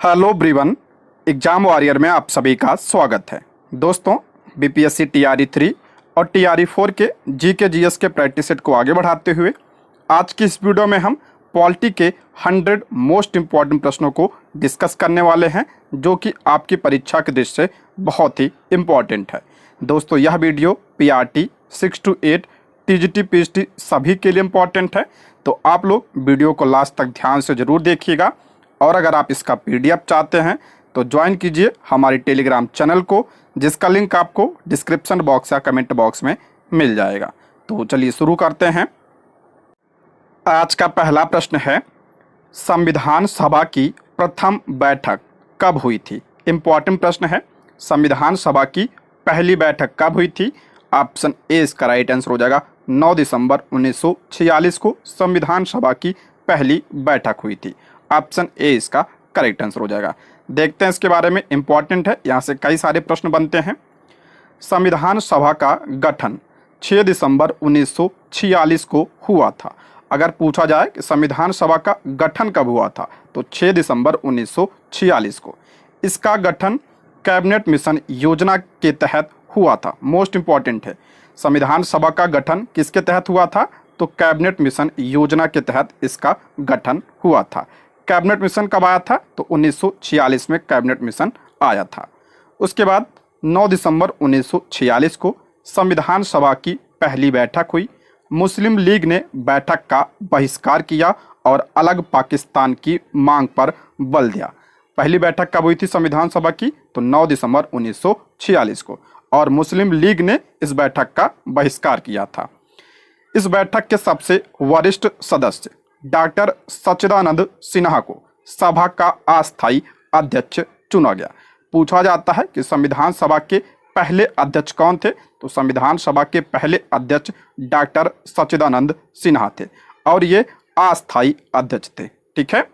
Hello everyone, exam warrior में आप सभी का स्वागत है। दोस्तों, बीपीएससी टीआरई 3 और टीआरई 4 के जीके जीएस के प्रैक्टिस सेट को आगे बढ़ाते हुए आज की इस वीडियो में हम पॉलिटी के 100 मोस्ट इम्पॉर्टेंट प्रश्नों को डिस्कस करने वाले हैं, जो कि आपकी परीक्षा की दृष्टि से बहुत ही इम्पॉर्टेंट है। दोस्तों, यह video PRT 6 to 8 TGT PhD सभी के लिए इम्पॉर्टेंट है, तो आप लोग वीडियो को लास्ट तक ध्यान से ज़रूर देखिएगा। और अगर आप इसका पीडीएफ चाहते हैं तो ज्वाइन कीजिए हमारी टेलीग्राम चैनल को, जिसका लिंक आपको डिस्क्रिप्शन बॉक्स या कमेंट बॉक्स में मिल जाएगा। तो चलिए शुरू करते हैं। आज का पहला प्रश्न है, संविधान सभा की प्रथम बैठक कब हुई थी? इम्पॉर्टेंट प्रश्न है। संविधान सभा की पहली बैठक कब हुई थी? ऑप्शन ए इसका राइट आंसर हो जाएगा। 9 दिसंबर 1946 को संविधान सभा की पहली बैठक हुई थी। ऑप्शन ए इसका करेक्ट आंसर हो जाएगा। देखते हैं इसके बारे में, इंपॉर्टेंट है, यहाँ से कई सारे प्रश्न बनते हैं। संविधान सभा का गठन 6 दिसंबर 1946 को हुआ था। अगर पूछा जाए कि संविधान सभा का गठन कब हुआ था, तो 6 दिसंबर 1946 को। इसका गठन कैबिनेट मिशन योजना के तहत हुआ था। मोस्ट इंपॉर्टेंट है, संविधान सभा का गठन किसके तहत हुआ था? तो कैबिनेट मिशन योजना के तहत इसका गठन हुआ था। कैबिनेट मिशन कब आया था? तो 1946 में कैबिनेट मिशन आया था। उसके बाद 9 दिसंबर 1946 को संविधान सभा की पहली बैठक हुई। मुस्लिम लीग ने बैठक का बहिष्कार किया और अलग पाकिस्तान की मांग पर बल दिया। पहली बैठक कब हुई थी संविधान सभा की? तो 9 दिसंबर 1946 को, और मुस्लिम लीग ने इस बैठक का बहिष्कार किया था। इस बैठक के सबसे वरिष्ठ सदस्य डॉक्टर सच्चिदानंद सिन्हा को सभा का अस्थायी अध्यक्ष चुना गया। पूछा जाता है कि संविधान सभा के पहले अध्यक्ष कौन थे? तो संविधान सभा के पहले अध्यक्ष डॉक्टर सच्चिदानंद सिन्हा थे, और ये अस्थायी अध्यक्ष थे। ठीक है,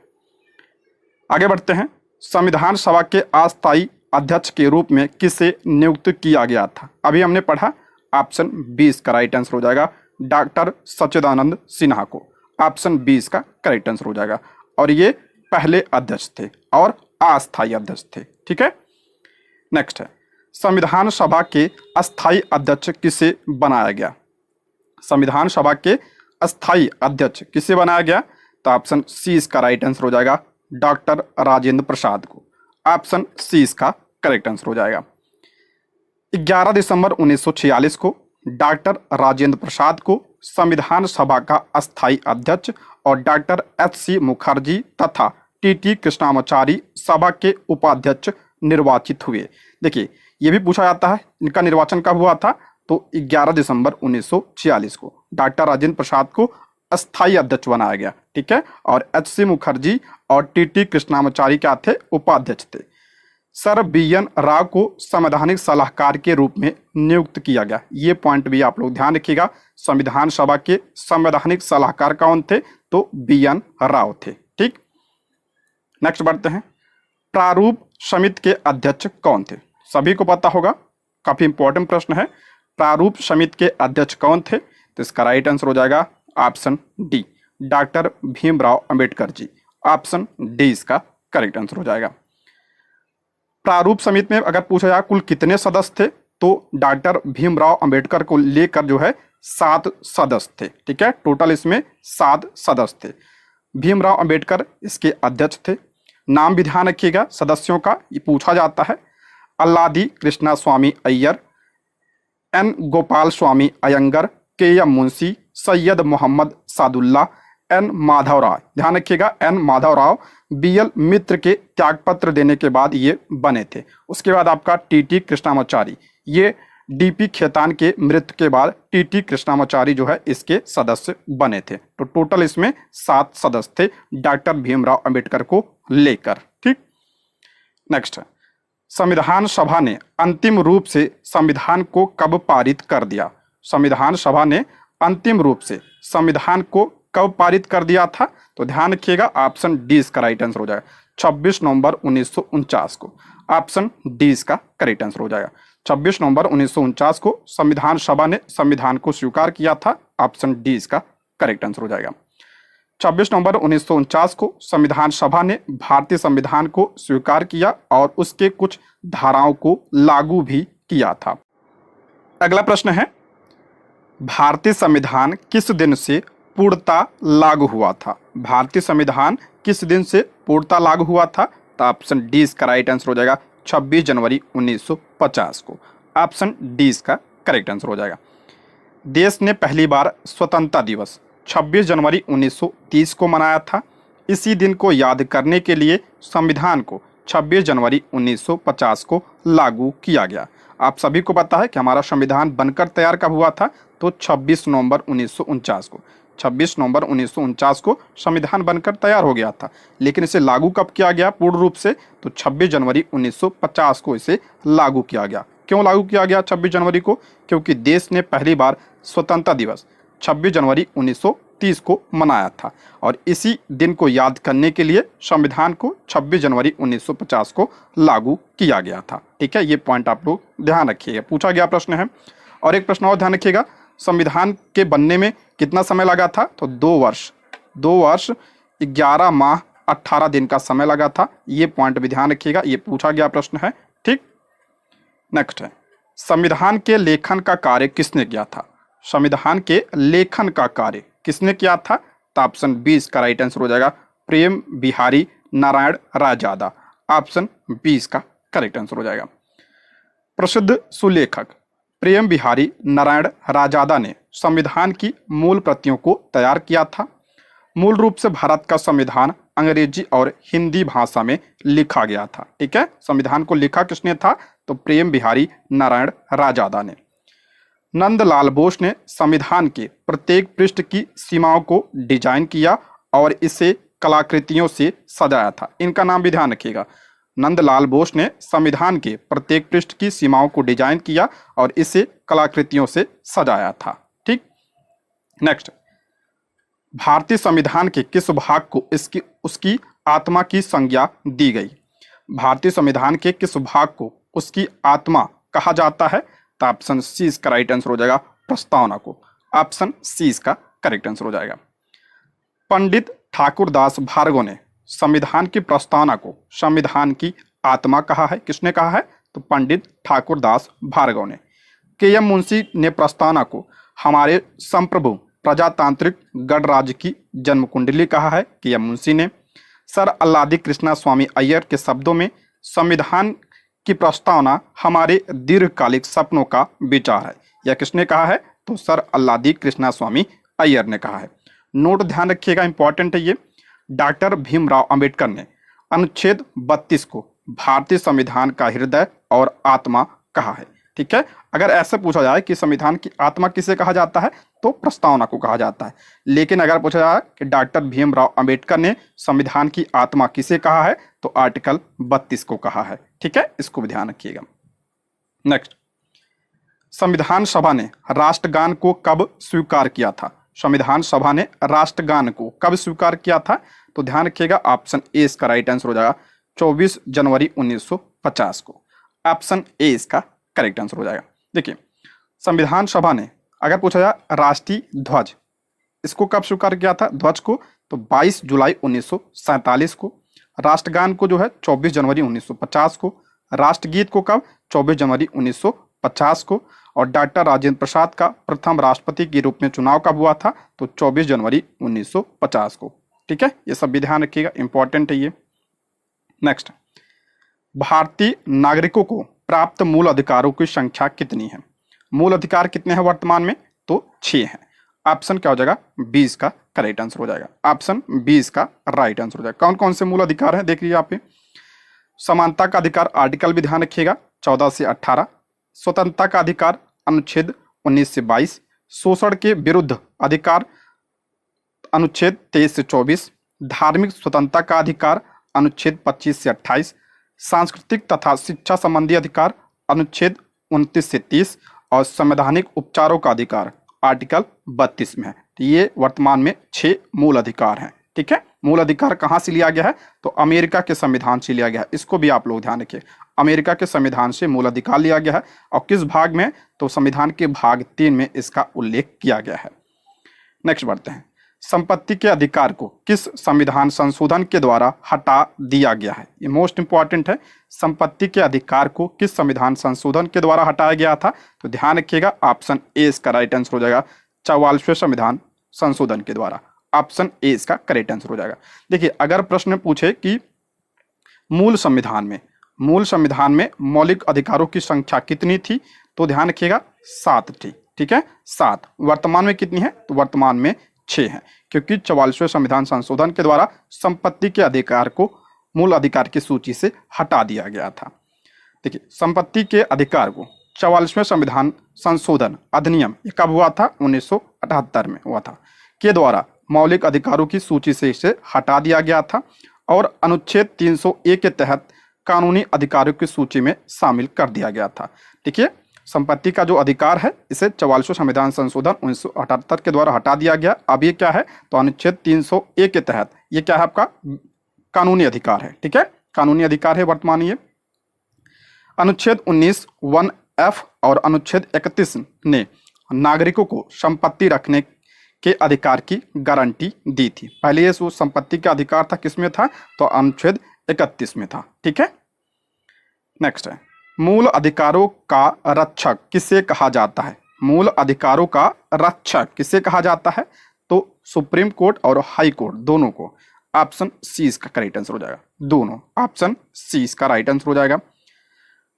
आगे बढ़ते हैं। संविधान सभा के अस्थायी अध्यक्ष के रूप में किसे नियुक्त किया गया था? अभी हमने पढ़ा, ऑप्शन 20 का राइट आंसर हो जाएगा, डॉक्टर सच्चिदानंद सिन्हा को। ऑप्शन 20 का करेक्ट आंसर हो जाएगा, और ये पहले अध्यक्ष थे और अस्थायी अध्यक्ष थे। ठीक है, नेक्स्ट है, संविधान सभा के अस्थायी अध्यक्ष किसे बनाया गया? संविधान सभा के अस्थायी अध्यक्ष किसे बनाया गया? तो ऑप्शन सी इसका राइट आंसर हो जाएगा, डॉक्टर राजेंद्र प्रसाद को। ऑप्शन सी इसका करेक्ट आंसर हो जाएगा। 11 दिसंबर 1946 को डॉक्टर राजेंद्र प्रसाद को संविधान सभा का अस्थायी अध्यक्ष और डॉक्टर एच.सी. मुखर्जी तथा टी.टी. कृष्णामाचारी सभा के उपाध्यक्ष निर्वाचित हुए। देखिए, ये भी पूछा जाता है इनका निर्वाचन कब हुआ था? तो 11 दिसंबर 1946 को डॉक्टर राजेंद्र प्रसाद को अस्थायी अध्यक्ष बनाया गया। ठीक है, और एच.सी. मुखर्जी और टी.टी. कृष्णामाचारी क्या थे? उपाध्यक्ष थे। Sir BN. राव को संवैधानिक सलाहकार के रूप में नियुक्त किया गया। ये पॉइंट भी आप लोग ध्यान रखिएगा। संविधान सभा के संवैधानिक सलाहकार कौन थे? तो बी.एन. राव थे। ठीक, नेक्स्ट बढ़ते हैं। प्रारूप समिति के अध्यक्ष कौन थे? सभी को पता होगा, काफी इंपॉर्टेंट प्रश्न है। प्रारूप समिति के अध्यक्ष कौन थे? तो इसका राइट आंसर हो जाएगा option D, doctor Bhimrao Ambedkar ji. Option D इसका करेक्ट आंसर हो जाएगा। प्रारूप समिति में अगर पूछा जाए कुल कितने सदस्य थे, तो डॉक्टर भीमराव अंबेडकर को लेकर जो है 7 सदस्य थे। ठीक है, टोटल इसमें 7 सदस्य थे। भीमराव अंबेडकर इसके अध्यक्ष थे। नाम भी ध्यान रखिएगा सदस्यों का, ये पूछा जाता है। अल्लादी कृष्णा स्वामी अय्यर, एन गोपाल स्वामी अयंगर, के एम मुंशी, सैयद मोहम्मद सादुल्ला, एन माधवराव। ध्यान रखिएगा, एन माधवराव बी.एल. मित्र के त्यागपत्र देने के बाद ये बने थे। उसके बाद आपका टी.टी. कृष्णामाचारी, ये डी.पी. खेतान के मृत्यु के बाद टी.टी. कृष्णामाचारी जो है इसके सदस्य बने थे। तो टोटल इसमें 7 सदस्य थे डॉक्टर भीमराव अंबेडकर को लेकर। ठीक, नेक्स्ट है, संविधान सभा ने अंतिम रूप से संविधान को कब पारित कर दिया? संविधान सभा ने अंतिम रूप से संविधान को कब पारित कर दिया था? तो ध्यान रखिएगा, ऑप्शन डी इसका राइट आंसर हो जाएगा, 26 नवंबर 1949 को। ऑप्शन डी इसका करेक्ट आंसर हो जाएगा। 26 नवंबर 1949 को संविधान सभा ने संविधान को स्वीकार किया था। ऑप्शन डी इसका करेक्ट आंसर हो जाएगा। 26 नवंबर 1949 को संविधान सभा ने भारतीय संविधान को स्वीकार किया और उसके कुछ धाराओं को लागू भी किया था। अगला प्रश्न है, भारतीय संविधान किस दिन से पूर्णतः लागू हुआ था? भारतीय संविधान किस दिन से पूर्णतः लागू हुआ था? तो ऑप्शन डी इसका राइट आंसर हो जाएगा 26 जनवरी 1950 को। ऑप्शन डी इसका करेक्ट आंसर हो जाएगा। देश ने पहली बार स्वतंत्रता दिवस 26 जनवरी 1930 को मनाया था। इसी दिन को याद करने के लिए संविधान को 26 जनवरी 1950 को लागू किया गया। आप सभी को पता है कि हमारा संविधान बनकर तैयार कब हुआ था? तो 26 नवंबर 1949 को। 26 नवंबर 1949 को संविधान बनकर तैयार हो गया था, लेकिन इसे लागू कब किया गया पूर्ण रूप से? तो 26 जनवरी 1950 को इसे लागू किया गया। क्यों लागू किया गया 26 जनवरी को? क्योंकि देश ने पहली बार स्वतंत्रता दिवस 26 जनवरी 1930 को मनाया था और इसी दिन को याद करने के लिए संविधान को 26 जनवरी 1950 को लागू किया गया था। ठीक है, ये पॉइंट आप लोग ध्यान रखिएगा, पूछा गया प्रश्न है। और एक प्रश्न और ध्यान रखिएगा, संविधान के बनने में कितना समय लगा था? तो 2 वर्ष 11 माह 18 दिन का समय लगा था। ये पॉइंट भी ध्यान रखिएगा, ये पूछा गया प्रश्न है। ठीक, नेक्स्ट है, संविधान के लेखन का कार्य किसने किया था? संविधान के लेखन का कार्य किसने किया था? तो ऑप्शन बी इसका राइट आंसर हो जाएगा प्रेम बिहारी नारायण राजादा। ऑप्शन बी इसका करेक्ट आंसर हो जाएगा। प्रसिद्ध सुलेखक प्रेम बिहारी नारायण राजादा ने संविधान की मूल प्रतियों को तैयार किया था। मूल रूप से भारत का संविधान अंग्रेजी और हिंदी भाषा में लिखा गया था। ठीक है, संविधान को लिखा किसने था? तो प्रेम बिहारी नारायण राजादा ने। नंदलाल बोस ने संविधान के प्रत्येक पृष्ठ की सीमाओं को डिजाइन किया और इसे कलाकृतियों से सजाया था। इनका नाम भी ध्यान रखिएगा। नंदलाल बोस ने संविधान के प्रत्येक पृष्ठ की सीमाओं को डिजाइन किया और इसे कलाकृतियों से सजाया था। ठीक, नेक्स्ट, भारतीय संविधान के किस भाग को उसकी आत्मा की संज्ञा दी गई? भारतीय संविधान के किस भाग को उसकी आत्मा कहा जाता है? तो ऑप्शन सी इसका राइट आंसर हो जाएगा प्रस्तावना को। ऑप्शन सी इसका करेक्ट आंसर हो जाएगा। पंडित ठाकुरदास भार्गव ने संविधान की प्रस्तावना को संविधान की आत्मा कहा है। किसने कहा है? तो पंडित ठाकुरदास भार्गव ने। के.एम. मुंशी ने प्रस्तावना को हमारे संप्रभु प्रजातांत्रिक गणराज्य की जन्म कुंडली कहा है। के.एम. मुंशी ने। सर अल्लादी कृष्णा स्वामी अय्यर के शब्दों में संविधान की प्रस्तावना हमारे दीर्घकालिक सपनों का विचार है। यह किसने कहा है? तो सर अल्लादी कृष्णा स्वामी अय्यर ने कहा है। नोट ध्यान रखिएगा, इंपॉर्टेंट है ये। डॉक्टर भीमराव अंबेडकर ने अनुच्छेद 32 को भारतीय संविधान का हृदय और आत्मा कहा है। ठीक है, अगर ऐसे पूछा जाए कि संविधान की आत्मा किसे कहा जाता है तो प्रस्तावना को कहा जाता है, लेकिन अगर पूछा जाए कि डॉक्टर भीमराव अंबेडकर ने संविधान की आत्मा किसे कहा है तो आर्टिकल 32 को कहा है। ठीक है, इसको भी ध्यान रखिएगा। नेक्स्ट, संविधान सभा ने राष्ट्रगान को कब स्वीकार किया था? संविधान सभा ने राष्ट्रगान को कब स्वीकार किया था? तो ध्यान रखिएगा, ऑप्शन ए इसका राइट आंसर हो जाएगा 24 जनवरी 1950 को। ऑप्शन ए इसका करेक्ट आंसर हो जाएगा। देखिए, संविधान सभा ने अगर पूछा जाए राष्ट्रीय ध्वज, इसको कब स्वीकार किया था ध्वज को? तो 22 जुलाई 1947 को। राष्ट्रगान को जो है 24 जनवरी 1950 को। राष्ट्रगीत को कब? 24 जनवरी 1950 को। और डॉक्टर राजेंद्र प्रसाद का प्रथम राष्ट्रपति के रूप में चुनाव कब हुआ था? तो 24 जनवरी 1950 को। ठीक है, ये सब भी ध्यान रखिएगा, इंपॉर्टेंट है ये। नेक्स्ट, भारतीय नागरिकों को प्राप्त मूल अधिकारों की संख्या कितनी है? मूल अधिकार कितने हैं वर्तमान में? तो 6 हैं। ऑप्शन क्या हो जाएगा? 20 का करेक्ट आंसर हो जाएगा। ऑप्शन 20 का राइट आंसर हो जाएगा। कौन कौन से मूल अधिकार हैं देख लीजिए यहाँ पे। समानता का अधिकार आर्टिकल भी ध्यान रखिएगा 14 से 18। स्वतंत्रता का अधिकार अनुच्छेद 19 से 22। शोषण के विरुद्ध अधिकार अनुच्छेद 23 से 24। धार्मिक स्वतंत्रता का अधिकार अनुच्छेद 25 से 28। सांस्कृतिक तथा शिक्षा संबंधी अधिकार अनुच्छेद 29 से 30। और संवैधानिक उपचारों का अधिकार आर्टिकल 32 में है। तो ये वर्तमान में 6 मूल अधिकार हैं। ठीक है, मूल अधिकार कहाँ से लिया गया है? तो अमेरिका के संविधान से लिया गया है। इसको भी आप लोग ध्यान रखिए, अमेरिका के संविधान से मूल अधिकार लिया गया है। और किस भाग में? तो संविधान के भाग 3 में इसका उल्लेख किया गया है। नेक्स्ट बढ़ते हैं। संपत्ति के अधिकार को किस संविधान संशोधन के द्वारा हटा दिया गया है? ये मोस्ट इंपॉर्टेंट है। संपत्ति के अधिकार को किस संविधान संशोधन के द्वारा हटाया गया था? तो ध्यान रखिएगा, ऑप्शन ए इसका राइट आंसर हो जाएगा, 44वें संविधान संशोधन के द्वारा। ऑप्शन ए इसका करेक्ट आंसर हो जाएगा। देखिए, अगर प्रश्न पूछे कि मूल संविधान में मौलिक अधिकारों की संख्या कितनी थी, तो ध्यान रखिएगा 7 थी। ठीक है, 7। वर्तमान में कितनी है? तो वर्तमान में 6 है, क्योंकि 44वें संविधान संशोधन के द्वारा संपत्ति के अधिकार को मूल अधिकार की सूची से हटा दिया गया था। देखिए, संपत्ति के अधिकार को 44वें संविधान संशोधन अधिनियम ये कब हुआ था? 1978 में हुआ था, के द्वारा मौलिक अधिकारों की सूची से इसे हटा दिया गया था और अनुच्छेद 301 के तहत कानूनी अधिकारों की सूची में शामिल कर दिया गया था। देखिए, संपत्ति का जो अधिकार है इसे 44वें संविधान संशोधन 1978 के द्वारा हटा दिया गया। अब ये क्या है? तो अनुच्छेद 301 के तहत ये क्या है? आपका कानूनी अधिकार है। ठीक है, कानूनी अधिकार है वर्तमान। ये अनुच्छेद 19 1F और अनुच्छेद 31 ने नागरिकों को संपत्ति रखने के अधिकार की गारंटी दी थी। पहले ये संपत्ति का अधिकार था, किसमें था? तो अनुच्छेद 31 में था। ठीक है, नेक्स्ट है, मूल अधिकारों का रक्षक किसे कहा जाता है? मूल अधिकारों का रक्षक किसे कहा जाता है? तो सुप्रीम कोर्ट और हाई कोर्ट दोनों को। ऑप्शन सी इसका करेक्ट आंसर हो जाएगा, दोनों। ऑप्शन सी इसका राइट आंसर हो जाएगा।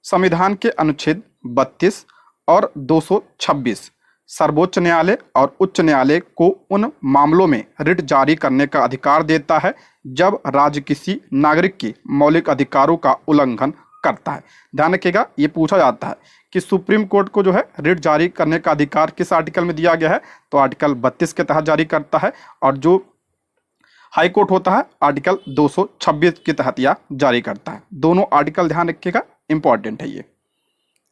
संविधान के अनुच्छेद 32 और 226 सर्वोच्च न्यायालय और उच्च न्यायालय को उन मामलों में रिट जारी करने का अधिकार देता है जब राज्य किसी नागरिक के मौलिक अधिकारों का उल्लंघन करता है। ध्यान रखिएगा, ये पूछा जाता है कि सुप्रीम कोर्ट को जो है रिट जारी करने का अधिकार किस आर्टिकल में दिया गया है? तो आर्टिकल 32 के तहत जारी करता है, और जो हाई कोर्ट होता है आर्टिकल 226 के तहत यह जारी करता है। दोनों आर्टिकल ध्यान रखिएगा, इंपॉर्टेंट है ये।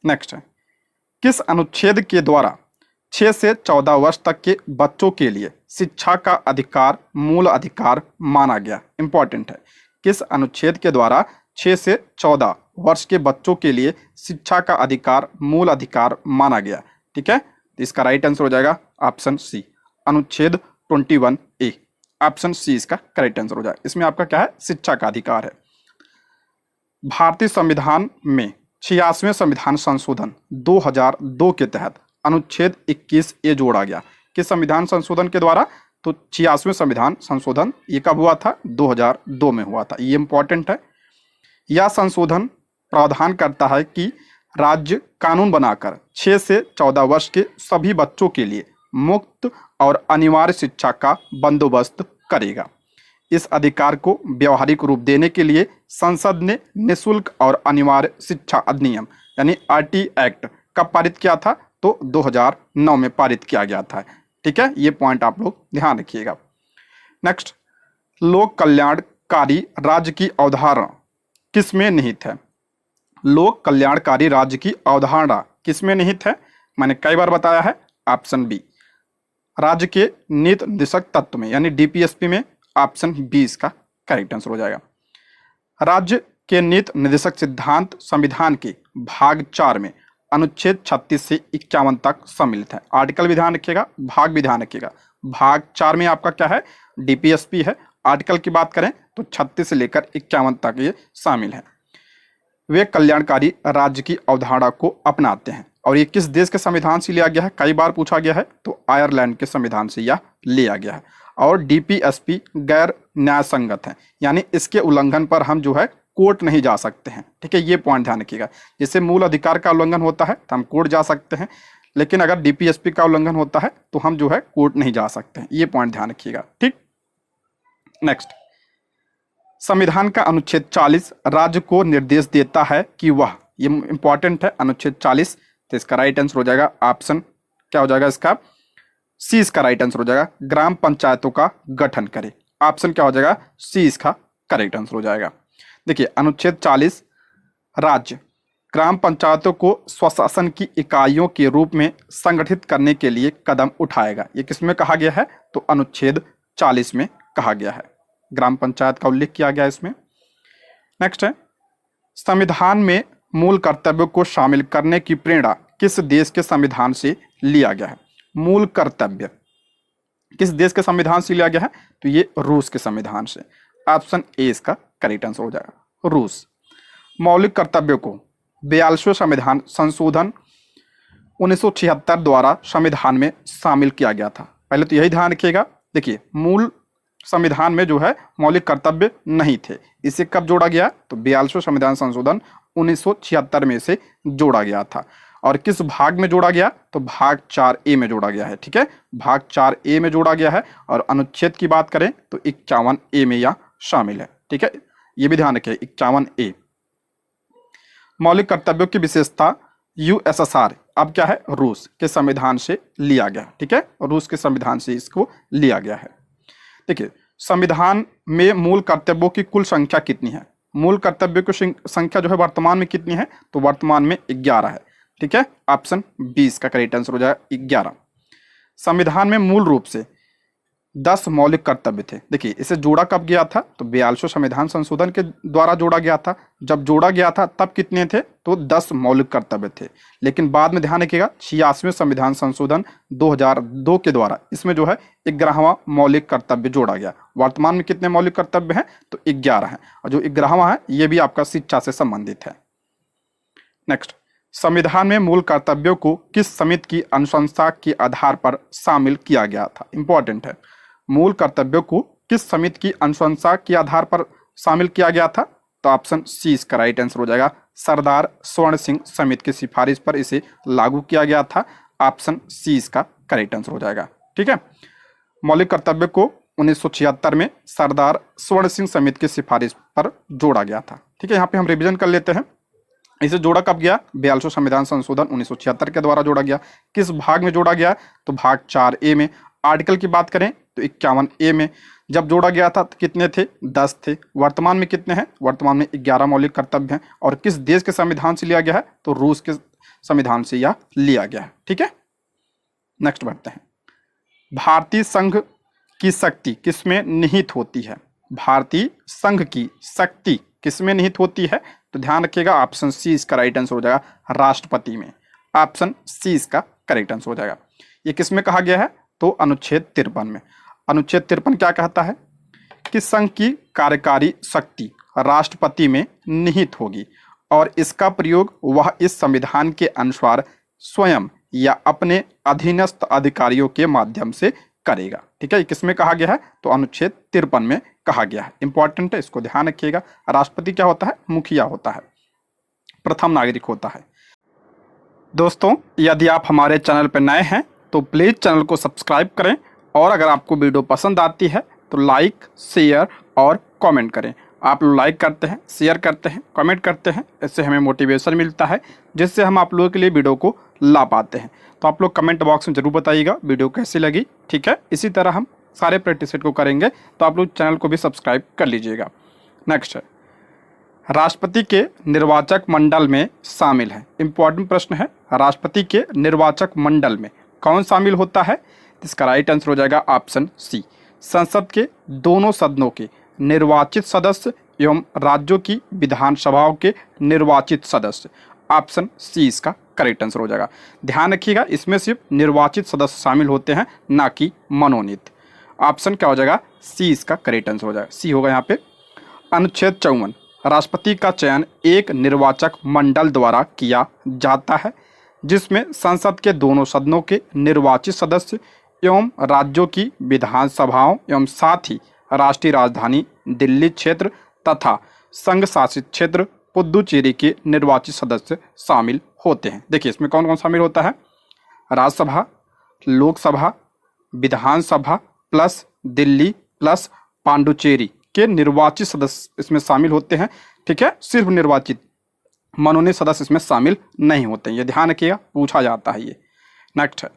नेक्स्ट है, किस अनुच्छेद के द्वारा 6 से 14 वर्ष तक के बच्चों के लिए शिक्षा का अधिकार मूल अधिकार माना गया? इंपॉर्टेंट है, किस अनुच्छेद के द्वारा 6 से 14 वर्ष के बच्चों के लिए शिक्षा का अधिकार मूल अधिकार माना गया? ठीक है, तो इसका राइट आंसर हो जाएगा ऑप्शन सी, अनुच्छेद 21A। ऑप्शन सी इसका करेक्ट आंसर हो जाएगा। इसमें आपका क्या है? शिक्षा का अधिकार है। भारतीय संविधान में 86वें संविधान संशोधन 2002 के तहत अनुच्छेद 21A जोड़ा गया। किस संविधान संशोधन के द्वारा? तो 86वें संविधान संशोधन ये कब हुआ था? 2002 में हुआ था। ये इंपॉर्टेंट है। यह संशोधन प्रावधान करता है कि राज्य कानून बनाकर 6 से 14 वर्ष के सभी बच्चों के लिए मुफ्त और अनिवार्य शिक्षा का बंदोबस्त करेगा। इस अधिकार को व्यवहारिक रूप देने के लिए संसद ने निःशुल्क और अनिवार्य शिक्षा अधिनियम यानी RT एक्ट कब पारित किया था? तो 2009 में पारित किया गया था। ठीक है, ये पॉइंट आप लोग ध्यान रखिएगा। नेक्स्ट, लोक कल्याणकारी राज्य की अवधारणा किसमें निहित है? लोक कल्याणकारी राज्य की अवधारणा किसमें निहित है? मैंने कई बार बताया है, ऑप्शन बी, राज्य के नीति निर्देशक तत्व में यानी DPSP में। ऑप्शन बी इसका करेक्ट आंसर हो जाएगा। राज्य के नीति निर्देशक सिद्धांत संविधान के भाग 4 में अनुच्छेद 36 से 51 तक सम्मिलित है। आर्टिकल भी ध्यान रखिएगा, भाग भी ध्यान रखिएगा। भाग 4 में आपका क्या है? DPSP है। आर्टिकल की बात करें तो 36 से लेकर 51 तक ये शामिल है। वे कल्याणकारी राज्य की अवधारणा को अपनाते हैं। और ये किस देश के संविधान से लिया गया है? कई बार पूछा गया है, तो आयरलैंड के संविधान से यह लिया गया है। और DPSP गैर न्याय संगत है, यानी इसके उल्लंघन पर हम जो है कोर्ट नहीं जा सकते हैं। ठीक है, ये पॉइंट ध्यान रखिएगा। जैसे मूल अधिकार का उल्लंघन होता है तो हम कोर्ट जा सकते हैं, लेकिन अगर DPSP का उल्लंघन होता है तो हम जो है कोर्ट नहीं जा सकते हैं। ये पॉइंट ध्यान रखिएगा। ठीक, नेक्स्ट, संविधान का अनुच्छेद 40 राज्य को निर्देश देता है कि वह, ये इंपॉर्टेंट है, अनुच्छेद 40, तो इसका राइट आंसर हो जाएगा ऑप्शन क्या हो जाएगा? इसका सी इसका राइट आंसर हो जाएगा, ग्राम पंचायतों का गठन करे। ऑप्शन क्या हो जाएगा? सी इसका करेक्ट आंसर हो जाएगा। देखिए, अनुच्छेद 40 राज्य ग्राम पंचायतों को स्वशासन की इकाइयों के रूप में संगठित करने के लिए कदम उठाएगा। ये किसमें कहा गया है? तो अनुच्छेद 40 में कहा गया है, ग्राम पंचायत का उल्लेख किया गया है इसमें। नेक्स्ट है, संविधान में मूल कर्तव्यों को शामिल करने की प्रेरणा किस देश के संविधान से लिया गया है? मूल कर्तव्य किस देश के संविधान से लिया गया है? तो ये रूस के संविधान से। ऑप्शन ए इसका करेक्ट आंसर हो जाएगा, रूस। मौलिक कर्तव्यों को 42वें संविधान संशोधन 1976 द्वारा संविधान में शामिल किया गया था। पहले तो यही ध्यान रखिएगा, देखिए मूल संविधान में जो है मौलिक कर्तव्य नहीं थे, इसे कब जोड़ा गया? तो 42वें संविधान संशोधन 1976 में इसे जोड़ा गया था। और किस भाग में जोड़ा गया? तो भाग 4A में जोड़ा गया है। ठीक है, भाग 4A में जोड़ा गया है। और अनुच्छेद की बात करें तो 51A में यह शामिल है। ठीक है, ये भी ध्यान रखें, 51A। मौलिक कर्तव्यों की विशेषता USSR अब क्या है? रूस के संविधान से लिया गया। ठीक है, रूस के संविधान से इसको लिया गया है। देखिए, संविधान में मूल कर्तव्यों की कुल संख्या कितनी है? मूल कर्तव्यों की संख्या जो है वर्तमान में कितनी है? तो वर्तमान में 11 है। ठीक है, ऑप्शन 20 का करेक्ट आंसर हो जाएगा 11। संविधान में मूल रूप से 10 मौलिक कर्तव्य थे। देखिए, इसे जोड़ा कब गया था? तो 42वें संविधान संशोधन के द्वारा जोड़ा गया था। जब जोड़ा गया था तब कितने थे? तो 10 मौलिक कर्तव्य थे। लेकिन बाद में ध्यान रखिएगा, 86वें संविधान संशोधन 2002 के द्वारा इसमें जो है 11वां मौलिक कर्तव्य जोड़ा गया। वर्तमान में कितने मौलिक कर्तव्य हैं? तो 11 हैं। और जो 11वां है ये भी आपका शिक्षा से संबंधित है। नेक्स्ट, संविधान में मूल कर्तव्यों को किस समिति की अनुशंसा के आधार पर शामिल किया गया था? इंपॉर्टेंट है, मूल कर्तव्यों को किस समिति की अनुशंसा के आधार पर शामिल किया गया था? तो ऑप्शन सी इसका राइट आंसर हो जाएगा, सरदार स्वर्ण सिंह समिति की सिफारिश पर इसे लागू किया गया था। ऑप्शन सी इसका करेक्ट आंसर हो जाएगा। ठीक है, मौलिक कर्तव्य को 1976 में सरदार स्वर्ण सिंह समिति की सिफारिश पर जोड़ा गया था। ठीक है, यहाँ पे हम रिवीजन कर लेते हैं। इसे जोड़ा कब गया? 42वें संविधान संशोधन 1976 के द्वारा जोड़ा गया। किस भाग में जोड़ा गया? तो भाग 4A में। आर्टिकल की बात करें तो 51A में। जब जोड़ा गया था तो कितने थे? 10 थे। वर्तमान में कितने हैं? वर्तमान में 11 मौलिक कर्तव्य हैं। और किस देश के संविधान से लिया गया है? तो रूस के संविधान से यह लिया गया है। ठीक है, नेक्स्ट बढ़ते हैं। भारतीय संघ की शक्ति किसमें निहित होती है? भारतीय संघ की शक्ति किसमें निहित होती है? तो ध्यान रखिएगा, ऑप्शन सी इसका राइट आंसर हो जाएगा, राष्ट्रपति में। ऑप्शन सी इसका करेक्ट आंसर हो जाएगा। ये किसमें कहा गया है? तो अनुच्छेद 53 में। अनुच्छेद 53 क्या कहता है? कि संघ की कार्यकारी शक्ति राष्ट्रपति में निहित होगी और इसका प्रयोग वह इस संविधान के अनुसार स्वयं या अपने अधीनस्थ अधिकारियों के माध्यम से करेगा। ठीक है, किसमें कहा गया है? तो अनुच्छेद 53 में कहा गया है। इंपॉर्टेंट है, इसको ध्यान रखिएगा। राष्ट्रपति क्या होता है? मुखिया होता है, प्रथम नागरिक होता है। दोस्तों, यदि आप हमारे चैनल पर नए हैं तो प्लीज़ चैनल को सब्सक्राइब करें और अगर आपको वीडियो पसंद आती है तो लाइक, शेयर और कमेंट करें। आप लोग लाइक करते हैं, शेयर करते हैं, कमेंट करते हैं, इससे हमें मोटिवेशन मिलता है जिससे हम आप लोगों के लिए वीडियो को ला पाते हैं। तो आप लोग कमेंट बॉक्स में ज़रूर बताइएगा वीडियो कैसी लगी। ठीक है, इसी तरह हम सारे प्रैक्टिस सेट को करेंगे, तो आप लोग चैनल को भी सब्सक्राइब कर लीजिएगा। नेक्स्ट है, राष्ट्रपति के निर्वाचक मंडल में शामिल है। इंपॉर्टेंट प्रश्न है, राष्ट्रपति के निर्वाचक मंडल में कौन शामिल होता है? इसका राइट आंसर हो जाएगा ऑप्शन सी, संसद के दोनों सदनों के निर्वाचित सदस्य एवं राज्यों की विधानसभाओं के निर्वाचित सदस्य। ऑप्शन सी इसका करेक्ट आंसर हो जाएगा। ध्यान रखिएगा, इसमें सिर्फ निर्वाचित सदस्य शामिल होते हैं, ना कि मनोनीत। ऑप्शन क्या हो जाएगा? सी इसका करेक्ट आंसर हो जाएगा, सी होगा यहाँ पे। अनुच्छेद 54, राष्ट्रपति का चयन एक निर्वाचक मंडल द्वारा किया जाता है जिसमें संसद के दोनों सदनों के निर्वाचित सदस्य एवं राज्यों की विधानसभाओं एवं साथ ही राष्ट्रीय राजधानी दिल्ली क्षेत्र तथा संघ शासित क्षेत्र पुदुचेरी के निर्वाचित सदस्य शामिल होते हैं। देखिए, इसमें कौन कौन शामिल होता है? राज्यसभा, लोकसभा, विधानसभा प्लस दिल्ली प्लस पांडुचेरी के निर्वाचित सदस्य इसमें शामिल होते हैं। ठीक है, सिर्फ निर्वाचित, मनोनीत सदस्य इसमें शामिल नहीं होते हैं, ये ध्यान रखिएगा, पूछा जाता है ये। नेक्स्ट है,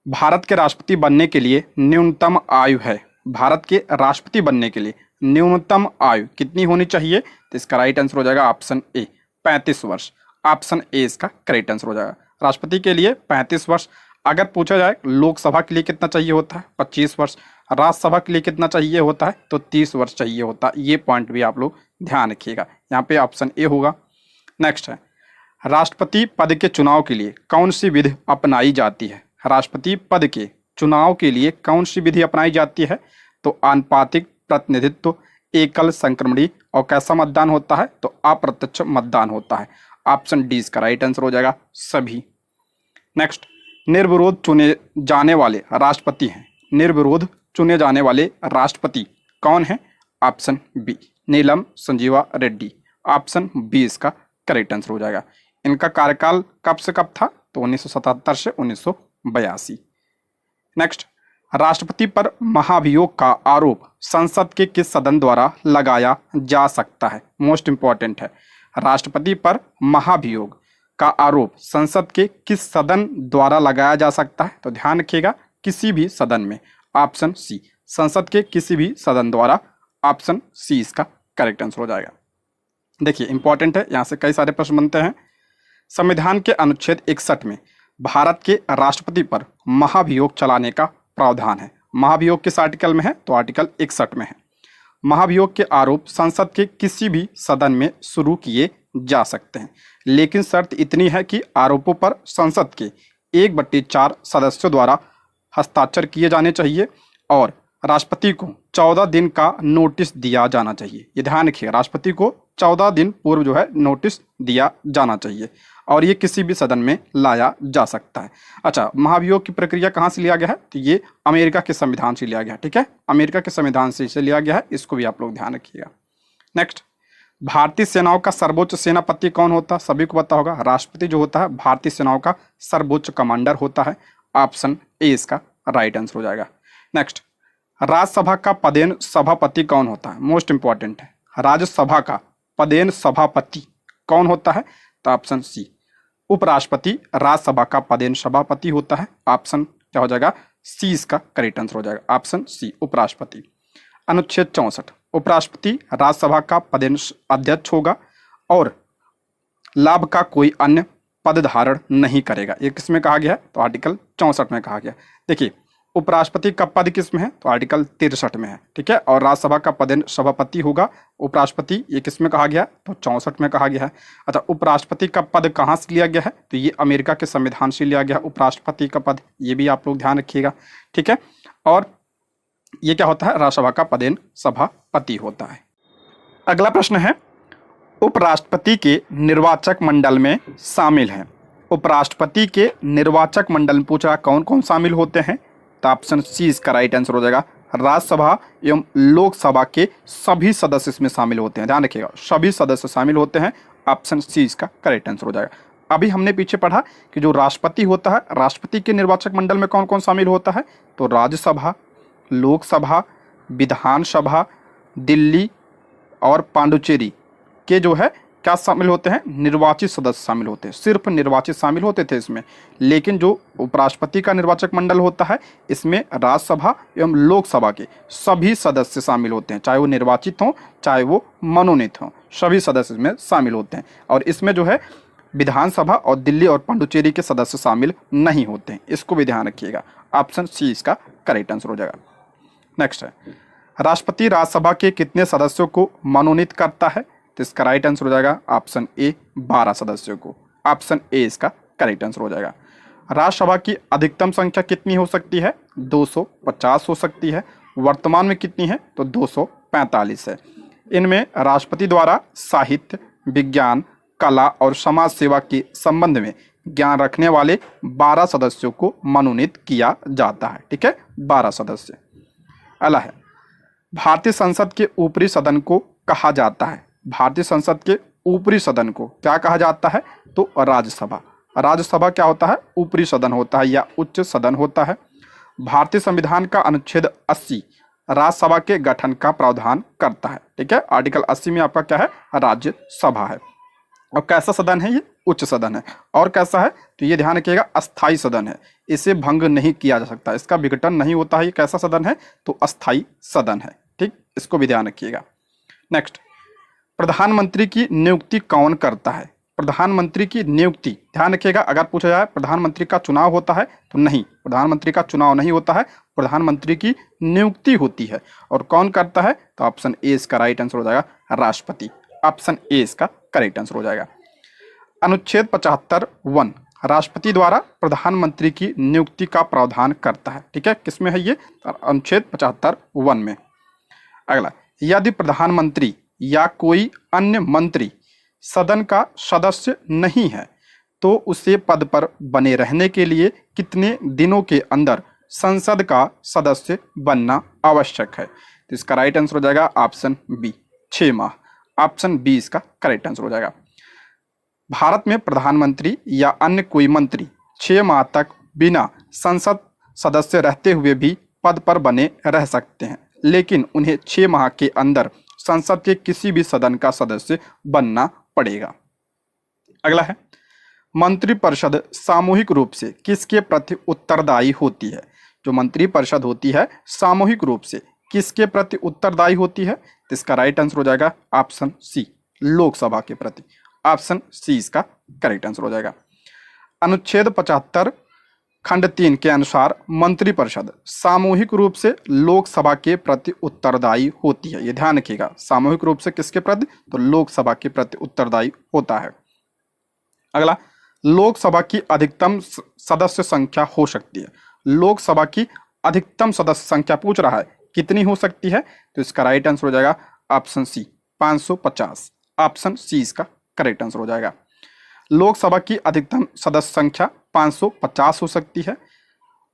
भारत के राष्ट्रपति बनने के लिए न्यूनतम आयु है। भारत के राष्ट्रपति बनने के लिए न्यूनतम आयु कितनी होनी चाहिए? तो इसका राइट आंसर हो जाएगा ऑप्शन ए, 35 वर्ष। ऑप्शन ए इसका करेक्ट आंसर हो जाएगा। राष्ट्रपति के लिए 35 वर्ष। अगर पूछा जाए लोकसभा के लिए कितना चाहिए होता है? 25 वर्ष। राज्यसभा के लिए कितना चाहिए होता है? तो 30 वर्ष चाहिए होता है। ये पॉइंट भी आप लोग ध्यान रखिएगा, यहाँ पे ऑप्शन ए होगा। नेक्स्ट है, राष्ट्रपति पद के चुनाव के लिए कौन सी विधि अपनाई जाती है? राष्ट्रपति पद के चुनाव के लिए कौन सी विधि अपनाई जाती है? तो आनुपातिक प्रतिनिधित्व, एकल संक्रमणी, और कैसा मतदान होता है? तो अप्रत्यक्ष मतदान होता है। ऑप्शन डी इसका राइट आंसर हो जाएगा, सभी। नेक्स्ट, निर्विरोध चुने जाने वाले राष्ट्रपति हैं। निर्विरोध चुने जाने वाले राष्ट्रपति कौन है? Option B Neelam Sanjiva Reddy. Option B इसका करेक्ट आंसर हो जाएगा। इनका कार्यकाल कब से कब था? तो 1977 से 1982। नेक्स्ट, राष्ट्रपति पर महाभियोग का आरोप संसद के किस सदन द्वारा लगाया जा सकता है? मोस्ट इंपॉर्टेंट है। राष्ट्रपति पर महाभियोग का आरोप संसद के किस सदन द्वारा लगाया जा सकता है? तो ध्यान रखिएगा, किसी भी सदन में। ऑप्शन सी संसद के किसी भी सदन द्वारा। ऑप्शन सी इसका करेक्ट आंसर हो जाएगा। देखिए इंपॉर्टेंट है, यहाँ से कई सारे प्रश्न बनते हैं। संविधान के अनुच्छेद 61 में भारत के राष्ट्रपति पर महाभियोग चलाने का प्रावधान है। महाभियोग किस आर्टिकल में है? तो आर्टिकल 61 में है। महाभियोग के आरोप संसद के किसी भी सदन में शुरू किए जा सकते हैं, लेकिन शर्त इतनी है कि आरोपों पर संसद के 1/4 सदस्यों द्वारा हस्ताक्षर किए जाने चाहिए और राष्ट्रपति को 14 दिन का नोटिस दिया जाना चाहिए। ये ध्यान रखिए, राष्ट्रपति को 14 दिन पूर्व जो है नोटिस दिया जाना चाहिए और ये किसी भी सदन में लाया जा सकता है। अच्छा, महाभियोग की प्रक्रिया कहाँ से लिया गया है? तो ये अमेरिका के संविधान से लिया गया है। ठीक है, अमेरिका के संविधान से इसे लिया गया है, इसको भी आप लोग ध्यान रखिएगा। नेक्स्ट, भारतीय सेनाओं का सर्वोच्च सेनापति कौन होता है? सभी को पता होगा, राष्ट्रपति जो होता है भारतीय सेनाओं का सर्वोच्च कमांडर होता है। ऑप्शन ए इसका राइट आंसर हो जाएगा। नेक्स्ट, राज्यसभा का पदेन सभापति कौन होता है? मोस्ट इंपॉर्टेंट है, राज्यसभा का पदेन सभापति कौन होता है? तो ऑप्शन सी उपराष्ट्रपति राज्यसभा का पदेन सभापति होता है। ऑप्शन क्या हो जाएगा? सी इसका करेक्ट आंसर हो जाएगा। ऑप्शन सी उपराष्ट्रपति। अनुच्छेद 64, उपराष्ट्रपति राज्यसभा का पदेन अध्यक्ष होगा और लाभ का कोई अन्य पद धारण नहीं करेगा। ये किसमें कहा गया है? तो आर्टिकल 64 में कहा गया। देखिए, उपराष्ट्रपति का पद किस में है? तो आर्टिकल 63 में है। ठीक है, और राज्यसभा का पदेन सभापति होगा उपराष्ट्रपति, ये किस में कहा गया? तो 64 में कहा गया है। अच्छा, उपराष्ट्रपति का पद कहाँ से लिया गया है? तो ये अमेरिका के संविधान से लिया गया उपराष्ट्रपति का पद, ये भी आप लोग ध्यान रखिएगा। ठीक है, और ये क्या होता है? राज्यसभा का पदेन सभापति होता है। अगला प्रश्न है, उपराष्ट्रपति के निर्वाचक मंडल में शामिल हैं। उपराष्ट्रपति के निर्वाचक मंडल में पूछा कौन कौन शामिल होते हैं? तो ऑप्शन सी इसका राइट आंसर हो जाएगा। राज्यसभा एवं लोकसभा के सभी सदस्य इसमें शामिल होते हैं। ध्यान रखिएगा, सभी सदस्य शामिल होते हैं। ऑप्शन सी इसका करेक्ट आंसर हो जाएगा। अभी हमने पीछे पढ़ा कि जो राष्ट्रपति होता है, राष्ट्रपति के निर्वाचक मंडल में कौन कौन शामिल होता है? तो राज्यसभा, लोकसभा, विधानसभा, दिल्ली और पांडुचेरी के जो है क्या शामिल होते हैं? निर्वाचित सदस्य शामिल होते हैं। सिर्फ निर्वाचित शामिल होते थे इसमें, लेकिन जो उपराष्ट्रपति का निर्वाचक मंडल होता है इसमें राज्यसभा एवं लोकसभा के सभी सदस्य शामिल होते हैं, चाहे वो निर्वाचित हों चाहे वो मनोनीत हों, सभी सदस्य इसमें शामिल होते हैं। और इसमें जो है विधानसभा और दिल्ली और पांडुचेरी के सदस्य शामिल नहीं होते हैं, इसको भी ध्यान रखिएगा। ऑप्शन सी इसका करेक्ट आंसर हो जाएगा। नेक्स्ट है, राष्ट्रपति राज्यसभा के कितने सदस्यों को मनोनीत करता है? तो इसका राइट आंसर हो जाएगा ऑप्शन ए 12 सदस्यों को। ऑप्शन ए इसका करेक्ट आंसर हो जाएगा। राज्यसभा की अधिकतम संख्या कितनी हो सकती है? 250 हो सकती है। वर्तमान में कितनी है? तो 245 है। इनमें राष्ट्रपति द्वारा साहित्य, विज्ञान, कला और समाज सेवा के संबंध में ज्ञान रखने वाले 12 सदस्यों को मनोनीत किया जाता है। ठीक है, 12 सदस्य। अगला है, भारतीय संसद के ऊपरी सदन को कहा जाता है। भारतीय संसद के ऊपरी सदन को क्या कहा जाता है? तो राज्यसभा। राज्यसभा क्या होता है? ऊपरी सदन होता है या उच्च सदन होता है। भारतीय संविधान का अनुच्छेद 80 राज्यसभा के गठन का प्रावधान करता है। ठीक है, आर्टिकल 80 में आपका क्या है? राज्यसभा है। और कैसा सदन है ये? उच्च सदन है। और कैसा है? तो ये ध्यान रखिएगा, अस्थाई सदन है, इसे भंग नहीं किया जा सकता, इसका विघटन नहीं होता है। ये कैसा सदन है? तो अस्थाई सदन है। ठीक, इसको भी ध्यान रखिएगा। नेक्स्ट, प्रधानमंत्री की नियुक्ति कौन करता है? प्रधानमंत्री की नियुक्ति ध्यान रखिएगा, अगर पूछा जाए प्रधानमंत्री का चुनाव होता है तो नहीं, प्रधानमंत्री का चुनाव नहीं होता है, प्रधानमंत्री की नियुक्ति होती है। और कौन करता है? तो ऑप्शन ए इसका राइट आंसर हो जाएगा, राष्ट्रपति। ऑप्शन ए इसका करेक्ट आंसर हो जाएगा। अनुच्छेद 75(1) राष्ट्रपति द्वारा प्रधानमंत्री की नियुक्ति का प्रावधान करता है। ठीक है, किसमें है ये? अनुच्छेद 75(1) में। अगला, यदि प्रधानमंत्री या कोई अन्य मंत्री सदन का सदस्य नहीं है तो उसे पद पर बने रहने के लिए कितने दिनों के अंदर संसद का सदस्य बनना आवश्यक है? तो इसका राइट आंसर हो जाएगा ऑप्शन बी, 6 माह। ऑप्शन बी इसका करेक्ट आंसर हो जाएगा। भारत में प्रधानमंत्री या अन्य कोई मंत्री 6 माह तक बिना संसद सदस्य रहते हुए भी पद पर बने रह सकते हैं, लेकिन उन्हें 6 माह के अंदर संसद के किसी भी सदन का सदस्य बनना पड़ेगा। अगला है, मंत्रिपरिषद सामूहिक रूप से किसके प्रति उत्तरदायी होती है? जो मंत्रिपरिषद होती है सामूहिक रूप से किसके प्रति उत्तरदायी होती है? तो इसका राइट आंसर हो जाएगा ऑप्शन सी, लोकसभा के प्रति। ऑप्शन सी इसका करेक्ट आंसर हो जाएगा। अनुच्छेद 75 खंड 3 के अनुसार मंत्रिपरिषद सामूहिक रूप से लोकसभा के प्रति उत्तरदायी होती है। ये ध्यान रखिएगा, सामूहिक रूप से किसके प्रति? तो लोकसभा के प्रति उत्तरदायी होता है। अगला, लोकसभा की अधिकतम सदस्य संख्या हो सकती है। लोकसभा की अधिकतम सदस्य संख्या पूछ रहा है, कितनी हो सकती है? तो इसका राइट आंसर हो जाएगा ऑप्शन सी, 550। ऑप्शन सी इसका करेक्ट आंसर हो जाएगा। लोकसभा की अधिकतम सदस्य संख्या 550 हो सकती है,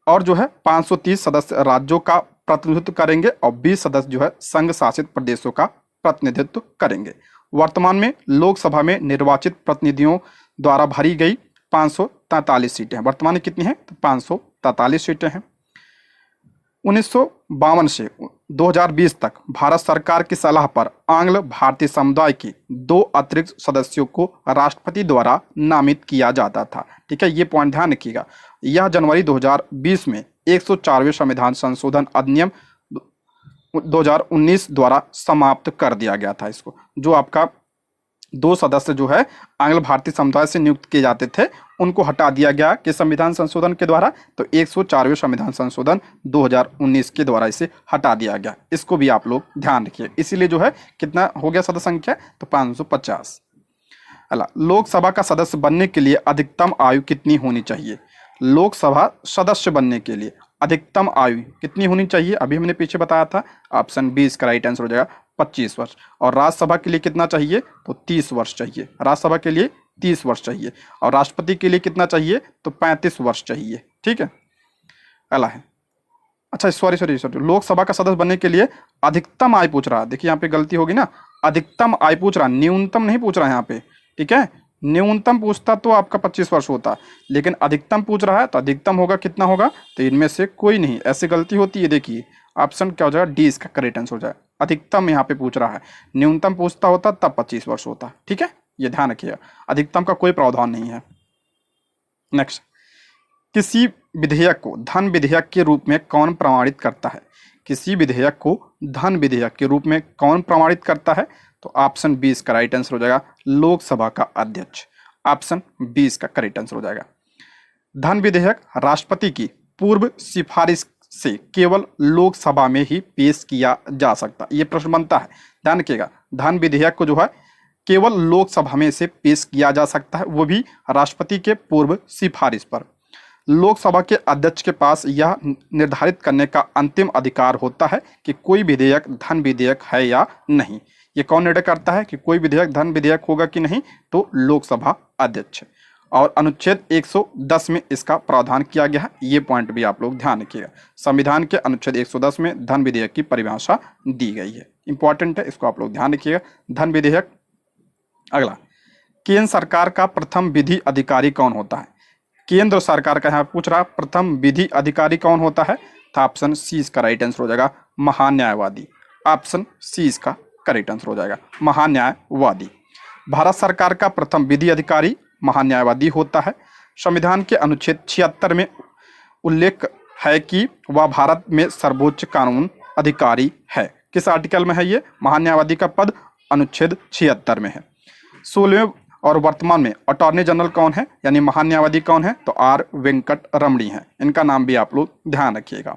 और जो है 530 सदस्य राज्यों का प्रतिनिधित्व करेंगे और 20 सदस्य जो है संघ शासित प्रदेशों का प्रतिनिधित्व करेंगे। वर्तमान में लोकसभा में निर्वाचित प्रतिनिधियों द्वारा भरी गई 543 सीटें हैं। वर्तमान में कितनी हैं? तो 543 सीटें हैं। 1952 से 2020 तक भारत सरकार की सलाह पर आंग्ल भारतीय समुदाय के 2 अतिरिक्त सदस्यों को राष्ट्रपति द्वारा नामित किया जाता था। ठीक है, ये पॉइंट ध्यान रखिएगा। यह जनवरी 2020 में 104वें संविधान संशोधन अधिनियम 2019 द्वारा समाप्त कर दिया गया था। इसको जो आपका 2 सदस्य जो है आंग्ल भारतीय समुदाय से नियुक्त किए जाते थे, उनको हटा दिया गया कि संविधान संशोधन के द्वारा। तो 104वें संविधान संशोधन 2019 के द्वारा इसे हटा दिया गया। इसको भी आप लोग ध्यान रखिए। इसीलिए जो है कितना हो गया सदस्य संख्या? तो 550। अला, लोकसभा का सदस्य बनने के लिए अधिकतम आयु कितनी होनी चाहिए? लोकसभा सदस्य बनने के लिए अधिकतम आयु कितनी होनी चाहिए? अभी हमने पीछे बताया था। ऑप्शन बी इसका राइट आंसर हो जाएगा 25 वर्ष। और राज्यसभा के लिए कितना चाहिए? तो 30 वर्ष चाहिए। राज्यसभा के लिए 30 वर्ष चाहिए। और राष्ट्रपति के लिए कितना चाहिए? तो 35 वर्ष चाहिए। ठीक है, अला है। अच्छा, सॉरी, लोकसभा का सदस्य बनने के लिए अधिकतम आयु पूछ रहा है। देखिए यहाँ पे गलती होगी ना, अधिकतम आयु पूछ रहा है, न्यूनतम नहीं पूछ रहा है यहाँ पे। ठीक है, न्यूनतम पूछता तो आपका 25 वर्ष होता, लेकिन अधिकतम पूछ रहा है तो अधिकतम होगा कितना होगा? तो इनमें से कोई नहीं, ऐसी गलती होती है। देखिए ऑप्शन क्या हो जाएगा? डी इसका करेक्ट आंसर हो जाएगा। अधिकतम यहाँ पे पूछ रहा है, न्यूनतम पूछता होता तब 25 वर्ष होता। ठीक है, ये ध्यान रखिएगा, अधिकतम का कोई प्रावधान नहीं है। नेक्स्ट, किसी विधेयक को धन विधेयक के रूप में कौन प्रमाणित करता है? किसी विधेयक को धन विधेयक के रूप में कौन प्रमाणित करता है? तो ऑप्शन बी इसका राइट आंसर हो जाएगा, लोकसभा का अध्यक्ष। ऑप्शन बी इसका करेक्ट आंसर हो जाएगा। धन विधेयक राष्ट्रपति की पूर्व सिफारिश से केवल लोकसभा में ही पेश किया जा सकता। ये प्रश्न बनता है, ध्यान रखिएगा। धन विधेयक को जो है केवल लोकसभा में से पेश किया जा सकता है, वो भी राष्ट्रपति के पूर्व सिफारिश पर। लोकसभा के अध्यक्ष के पास यह निर्धारित करने का अंतिम अधिकार होता है कि कोई विधेयक धन विधेयक है या नहीं। ये कौन निर्णय करता है कि कोई विधेयक धन विधेयक होगा कि नहीं? तो लोकसभा अध्यक्ष। और अनुच्छेद 110 में इसका प्रावधान किया गया है। ये पॉइंट भी आप लोग ध्यान रखिएगा। संविधान के अनुच्छेद 110 में धन विधेयक की परिभाषा दी गई है, इंपॉर्टेंट है, इसको आप लोग ध्यान रखिएगा, धन विधेयक। अगला, केंद्र सरकार का प्रथम विधि अधिकारी कौन होता है? केंद्र सरकार का यहाँ पूछ रहा, प्रथम विधि अधिकारी कौन होता है? तो ऑप्शन सी इसका राइट आंसर हो जाएगा, महान्यायवादी। ऑप्शन सी इसका करेक्ट आंसर हो जाएगा, महान्यायवादी। भारत सरकार का प्रथम विधि अधिकारी महान्यायवादी होता है। संविधान के अनुच्छेद 76 में उल्लेख है कि वह भारत में सर्वोच्च कानून अधिकारी है। किस आर्टिकल में है ये महान्यायवादी का पद? अनुच्छेद 76 में है। 16वें और वर्तमान में अटॉर्नी जनरल कौन है, यानी महान्यायवादी कौन है? तो आर वेंकट रमणी है। इनका नाम भी आप लोग ध्यान रखिएगा।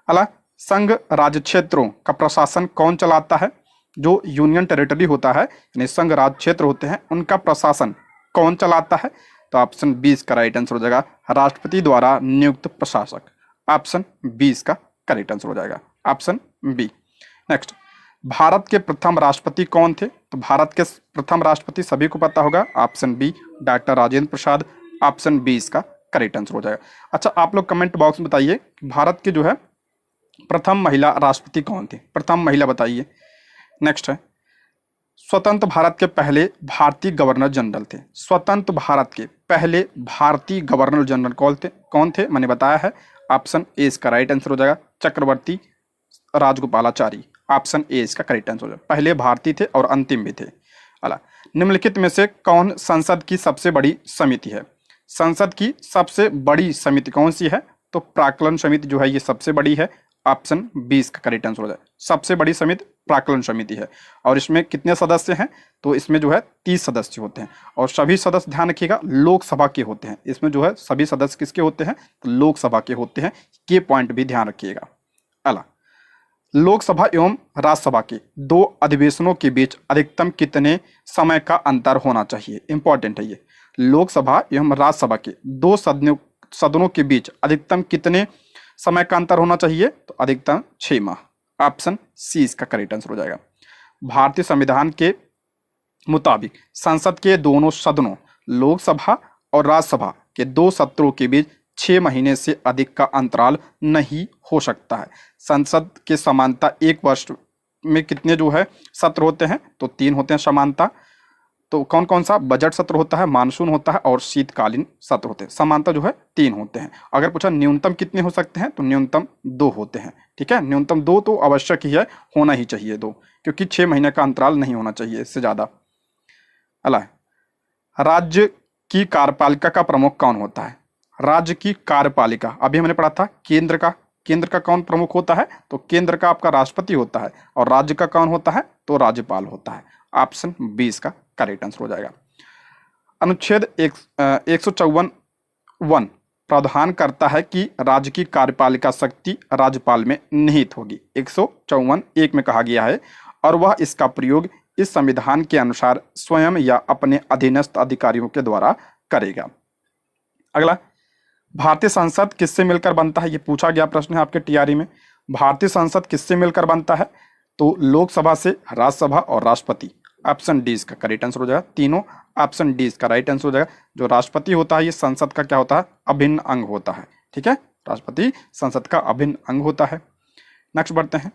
अला, संघ राज्य क्षेत्रों का प्रशासन कौन चलाता है? जो यूनियन टेरिटरी होता है, यानी संघ राज्य क्षेत्र होते हैं, उनका प्रशासन कौन चलाता है? तो ऑप्शन 20 का राइट आंसर हो जाएगा राष्ट्रपति द्वारा नियुक्त प्रशासक। ऑप्शन 20 का करेक्ट आंसर हो जाएगा ऑप्शन बी। नेक्स्ट, भारत के प्रथम राष्ट्रपति कौन थे? तो भारत के प्रथम राष्ट्रपति सभी को पता होगा, option B doctor Rajendra Prasad. Option B इसका करेक्ट आंसर हो जाएगा। अच्छा, आप लोग कमेंट बॉक्स में बताइए भारत के जो है प्रथम महिला राष्ट्रपति कौन थे? प्रथम महिला बताइए। नेक्स्ट है, स्वतंत्र भारत के पहले भारतीय गवर्नर जनरल थे। स्वतंत्र भारत के पहले भारतीय गवर्नर जनरल कौन थे? मैंने बताया है, ऑप्शन ए इसका राइट आंसर हो जाएगा चक्रवर्ती राजगोपालाचारी। ऑप्शन ए इसका करेक्ट आंसर हो जाएगा। पहले भारतीय थे और अंतिम भी थे। अला, निम्नलिखित में से कौन संसद की सबसे बड़ी समिति है? संसद की सबसे बड़ी समिति कौन सी है? तो प्राक्कलन समिति जो है ये सबसे बड़ी है। ऑप्शन 20 का करेक्ट आंसर हो जाए। सबसे बड़ी समिति प्राक्कलन समिति है। और इसमें कितने सदस्य हैं? तो इसमें जो है 30 सदस्य होते हैं और सभी सदस्य ध्यान रखिएगा लोकसभा के होते हैं। इसमें जो है सभी सदस्य किसके होते हैं? तो लोकसभा के होते हैं। ये पॉइंट भी ध्यान रखिएगा। अला, लोकसभा एवं राज्यसभा के दो अधिवेशनों के बीच अधिकतम कितने समय का अंतर होना चाहिए? इंपॉर्टेंट है ये। लोकसभा एवं राज्यसभा के दो सदनों के बीच अधिकतम कितने समय का अंतर होना चाहिए? तो अधिकतम 6 माह। ऑप्शन सी इसका करेक्ट आंसर हो जाएगा। भारतीय संविधान के मुताबिक संसद के दोनों सदनों लोकसभा और राज्यसभा के दो सत्रों के बीच 6 महीने से अधिक का अंतराल नहीं हो सकता है। संसद के समानता एक वर्ष में कितने जो है सत्र होते हैं? तो 3 होते हैं समानता। तो कौन कौन सा? बजट सत्र होता है, मानसून होता है और शीतकालीन सत्र होते हैं। समानता जो है 3 होते हैं। अगर पूछा न्यूनतम कितने हो सकते हैं? तो न्यूनतम 2 होते हैं। ठीक है, न्यूनतम 2 तो आवश्यक ही है, होना ही चाहिए 2, क्योंकि 6 महीने का अंतराल नहीं होना चाहिए इससे ज्यादा। अला, राज्य की कार्यपालिका का प्रमुख कौन होता है? राज्य की कार्यपालिका अभी हमने पढ़ा था केंद्र का कौन प्रमुख होता है? तो केंद्र का आपका राष्ट्रपति होता है और राज्य का कौन होता है? तो राज्यपाल होता है। ऑप्शन 20 का करेक्ट आंसर हो जाएगा। अनुच्छेद 154 प्रावधान करता है कि राज्य की कार्यपालिका शक्ति राज्यपाल में निहित होगी। 154(1) में कहा गया है और वह इसका प्रयोग इस संविधान के अनुसार स्वयं या अपने अधीनस्थ अधिकारियों के द्वारा करेगा। अगला, भारतीय संसद किससे मिलकर बनता है? ये पूछा गया प्रश्न है आपके टीआरई में। भारतीय संसद किससे मिलकर बनता है? तो लोकसभा से, राज्यसभा और राष्ट्रपति। ऑप्शन डी इसका करेक्ट आंसर हो जाएगा। तीनों ऑप्शन डी इसका राइट आंसर हो जाएगा। जो राष्ट्रपति होता है ये संसद का क्या होता है? अभिन्न अंग होता है। ठीक है, राष्ट्रपति संसद का अभिन्न अंग होता है। नेक्स्ट बढ़ते हैं।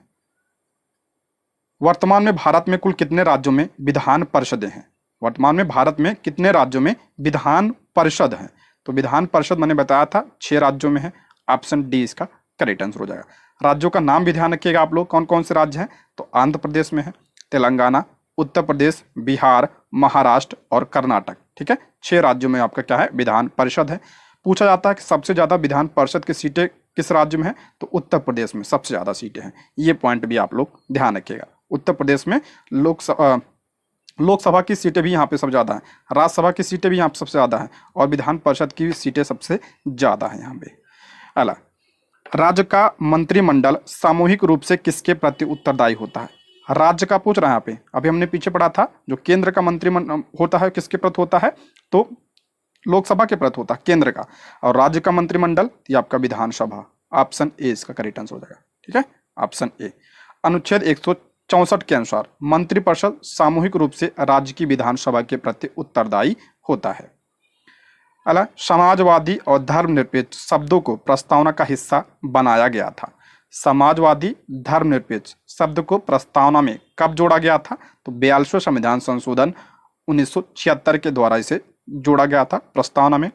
वर्तमान में भारत में कुल कितने राज्यों में विधान परिषदें हैं? वर्तमान में भारत में कितने राज्यों में विधान परिषद है? तो विधान परिषद मैंने बताया था 6 राज्यों में है। ऑप्शन डी इसका करेक्ट आंसर हो जाएगा। राज्यों का नाम भी ध्यान रखिएगा आप लोग, कौन कौन से राज्य हैं? तो आंध्र प्रदेश में है, तेलंगाना, उत्तर प्रदेश, बिहार, महाराष्ट्र और कर्नाटक। ठीक है, 6 राज्यों में आपका क्या है? विधान परिषद है। पूछा जाता है कि सबसे ज्यादा विधान परिषद की सीटें किस राज्य में है? तो उत्तर प्रदेश में सबसे ज्यादा सीटें हैं। ये पॉइंट भी आप लोग ध्यान रखिएगा। उत्तर प्रदेश में लोकसभा की सीटें भी यहाँ पे सबसे ज्यादा हैं, राज्यसभा की सीटें भी यहाँ पे सबसे ज्यादा हैं और विधान परिषद की सीटें सबसे ज्यादा हैं यहाँ पे। अला, राज्य का मंत्रिमंडल सामूहिक रूप से किसके प्रति उत्तरदायी होता है? राज्य का पूछ रहा है यहाँ पे। अभी हमने पीछे पढ़ा था जो केंद्र का मंत्रिमंडल होता है किसके प्रति होता है? तो लोकसभा के प्रति होता है केंद्र का। और राज्य का मंत्रिमंडल ये आपका विधानसभा। ऑप्शन ए इसका करेक्ट आंसर हो जाएगा। ठीक है, ऑप्शन ए। अनुच्छेद 164 के अनुसार मंत्रिपरिषद सामूहिक रूप से राज्य की विधानसभा के प्रति उत्तरदायी होता है। अला, समाजवादी और धर्मनिरपेक्ष शब्दों को प्रस्तावना का हिस्सा बनाया गया था। समाजवादी धर्मनिरपेक्ष शब्द को प्रस्तावना में कब जोड़ा गया था? तो 42वें संविधान संशोधन 1976 के द्वारा इसे जोड़ा गया था प्रस्तावना में।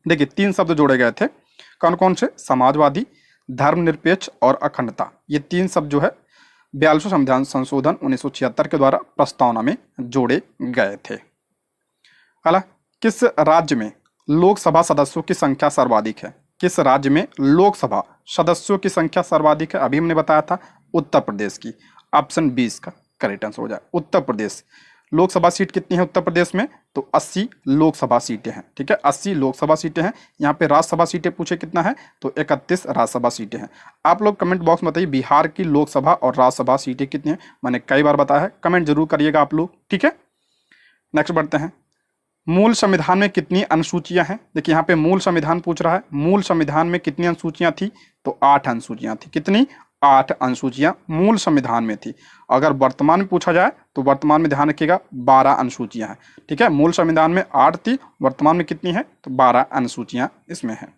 देखिए 3 शब्द जोड़े गए थे, कौन कौन से? समाजवादी, धर्मनिरपेक्ष और अखंडता। ये 3 शब्द जो है 42वें संविधान संशोधन 1976 के द्वारा प्रस्तावना में जोड़े गए थे। अला, किस राज्य में लोकसभा सदस्यों की संख्या सर्वाधिक है? किस राज्य में लोकसभा सदस्यों की संख्या सर्वाधिक है? अभी हमने बताया था उत्तर प्रदेश की। ऑप्शन 20 का करेक्ट आंसर हो जाए उत्तर प्रदेश। लोकसभा सीट कितनी है उत्तर प्रदेश में? तो 80 लोकसभा सीटें हैं। ठीक है, 80 लोकसभा सीटें हैं। यहाँ पे राज्यसभा सीटें पूछे कितना है? तो 31 राज्यसभा सीटें हैं। आप लोग कमेंट बॉक्स में बताइए बिहार की लोकसभा और राज्यसभा सीटें कितनी हैं? मैंने कई बार बताया है, कमेंट जरूर करिएगा आप लोग। ठीक है, नेक्स्ट बढ़ते हैं। मूल संविधान में कितनी अनुसूचियां हैं? देखिए यहाँ पे मूल संविधान पूछ रहा है, मूल संविधान में कितनी अनुसूचियां थी? तो 8 अनुसूचियां थी। कितनी? 8 अनुसूचियां मूल संविधान में थी। अगर वर्तमान में पूछा जाए तो वर्तमान में ध्यान रखिएगा 12 अनुसूचियां हैं। ठीक है, मूल संविधान में 8 थी, वर्तमान में कितनी है? तो 12 अनुसूचियां इसमें है।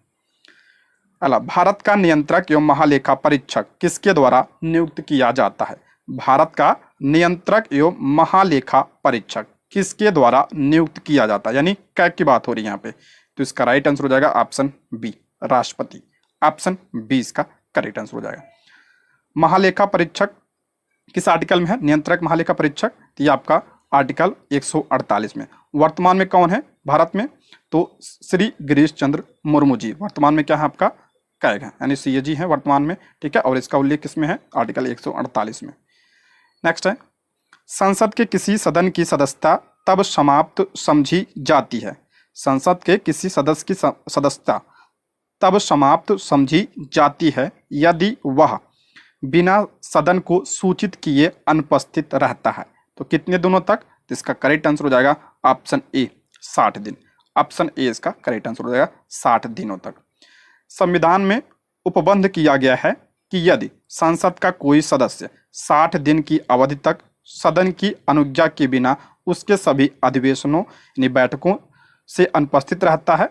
अला भारत का नियंत्रक एवं महालेखा परीक्षक किसके द्वारा नियुक्त किया जाता है? भारत का नियंत्रक एवं महालेखा परीक्षक किसके द्वारा नियुक्त किया जाता है? यानी क्या की बात हो रही है यहाँ पे? तो इसका राइट आंसर हो जाएगा ऑप्शन बी, राष्ट्रपति। ऑप्शन बी इसका करेक्ट आंसर हो जाएगा। महालेखा परीक्षक किस आर्टिकल में है? नियंत्रक महालेखा परीक्षक, तो ये आपका आर्टिकल 148 में। वर्तमान में कौन है भारत में? तो श्री गिरीश चंद्र मुर्मू जी वर्तमान में क्या है आपका? कैग है, यानी सीएजी है वर्तमान में। ठीक है, और इसका उल्लेख किसमें है? आर्टिकल 148 में। नेक्स्ट है, संसद के किसी सदन की सदस्यता तब समाप्त समझी जाती है। संसद के किसी सदस्य की सदस्यता तब समाप्त समझी जाती है यदि वह बिना सदन को सूचित किए अनुपस्थित रहता है। तो कितने दिनों तक? तो इसका करेक्ट आंसर हो जाएगा ऑप्शन ए, 60 दिन। ऑप्शन ए इसका करेक्ट आंसर हो जाएगा 60 दिनों तक। संविधान में उपबंध किया गया है कि यदि संसद का कोई सदस्य 60 दिन की अवधि तक सदन की अनुज्ञा के बिना उसके सभी अधिवेशनों यानी बैठकों से अनुपस्थित रहता है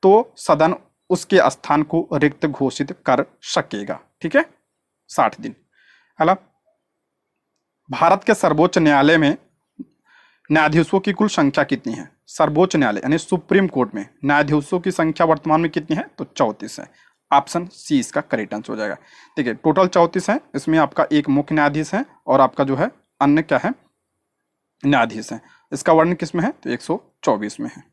तो सदन उसके स्थान को रिक्त घोषित कर सकेगा। ठीक है, 60 दिन। है। भारत के सर्वोच्च न्यायालय में न्यायाधीशों की कुल संख्या कितनी है? सर्वोच्च न्यायालय यानी सुप्रीम कोर्ट में न्यायाधीशों की संख्या वर्तमान में कितनी है? तो 34 है। ऑप्शन सी इसका करेक्ट आंसर हो जाएगा। ठीक है, टोटल 34 है, इसमें आपका एक मुख्य न्यायाधीश है और आपका जो है अन्य क्या है? न्यायाधीश है। इसका वर्णन किस में है? तो 124 में है।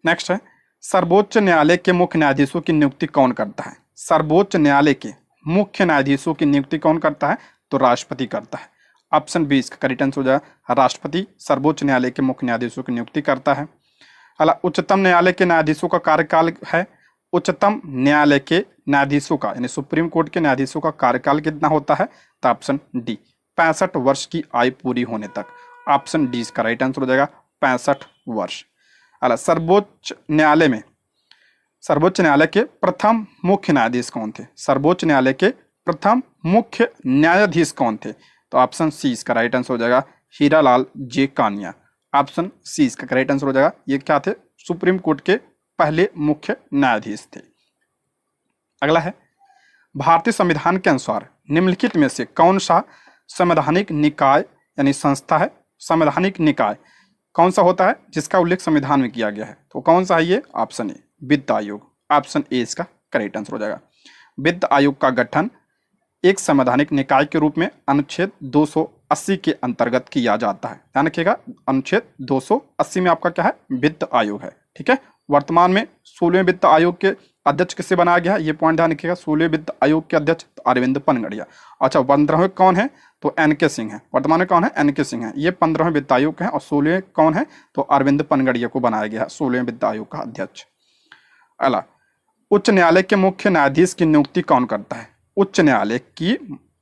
नेक्स्ट है, सर्वोच्च न्यायालय के मुख्य न्यायाधीशों की नियुक्ति कौन करता है? सर्वोच्च न्यायालय के मुख्य न्यायाधीशों की नियुक्ति कौन करता है? तो राष्ट्रपति करता है। ऑप्शन बी इसका करेक्ट आंसर हो जाएगा, राष्ट्रपति सर्वोच्च न्यायालय के मुख्य न्यायाधीशों की नियुक्ति करता है। अला उच्चतम न्यायालय के न्यायाधीशों का कार्यकाल है? उच्चतम न्यायालय के न्यायाधीशों का यानी सुप्रीम कोर्ट के न्यायाधीशों का कार्यकाल कितना होता है? तो ऑप्शन डी, 65 वर्ष की आयु पूरी होने तक। ऑप्शन डी इसका राइट आंसर हो जाएगा, 65 वर्ष। अला सर्वोच्च न्यायालय में सर्वोच्च न्यायालय के प्रथम मुख्य न्यायाधीश कौन थे? सर्वोच्च न्यायालय के प्रथम मुख्य न्यायाधीश कौन थे? तो ऑप्शन सी इसका राइट आंसर हो जाएगा, हीरालाल जे कानिया। ऑप्शन सी इसका करेक्ट आंसर हो जाएगा। ये क्या थे? सुप्रीम कोर्ट के पहले मुख्य न्यायाधीश थे। अगला है, भारतीय संविधान के अनुसार निम्नलिखित में से कौन सा संवैधानिक निकाय यानी संस्था है? संवैधानिक निकाय कौन सा होता है जिसका उल्लेख संविधान में किया गया है? तो कौन सा है ये? ऑप्शन ए, वित्त आयोग। ऑप्शन ए इसका करेक्ट आंसर हो जाएगा। वित्त आयोग का गठन एक संवैधानिक निकाय के रूप में अनुच्छेद 280 के अंतर्गत किया जाता है। ध्यान रखिएगा, अनुच्छेद 280 में आपका क्या है? वित्त आयोग है। ठीक है, वर्तमान में 16वें वित्त आयोग के अध्यक्ष किससे बनाया गया है? ये पॉइंट ध्यान रखिएगा, 16वें वित्त आयोग के अध्यक्ष अरविंद पनगड़िया। अच्छा, 15वें कौन है? तो एन.के. सिंह है। वर्तमान में कौन है? एन.के. सिंह है। ये 15वें वित्त आयोग के हैं और 16वें कौन है? तो अरविंद पनगड़िया को बनाया गया है 16वें वित्त आयोग का अध्यक्ष। अला उच्च न्यायालय के मुख्य न्यायाधीश की नियुक्ति कौन करता है? उच्च न्यायालय की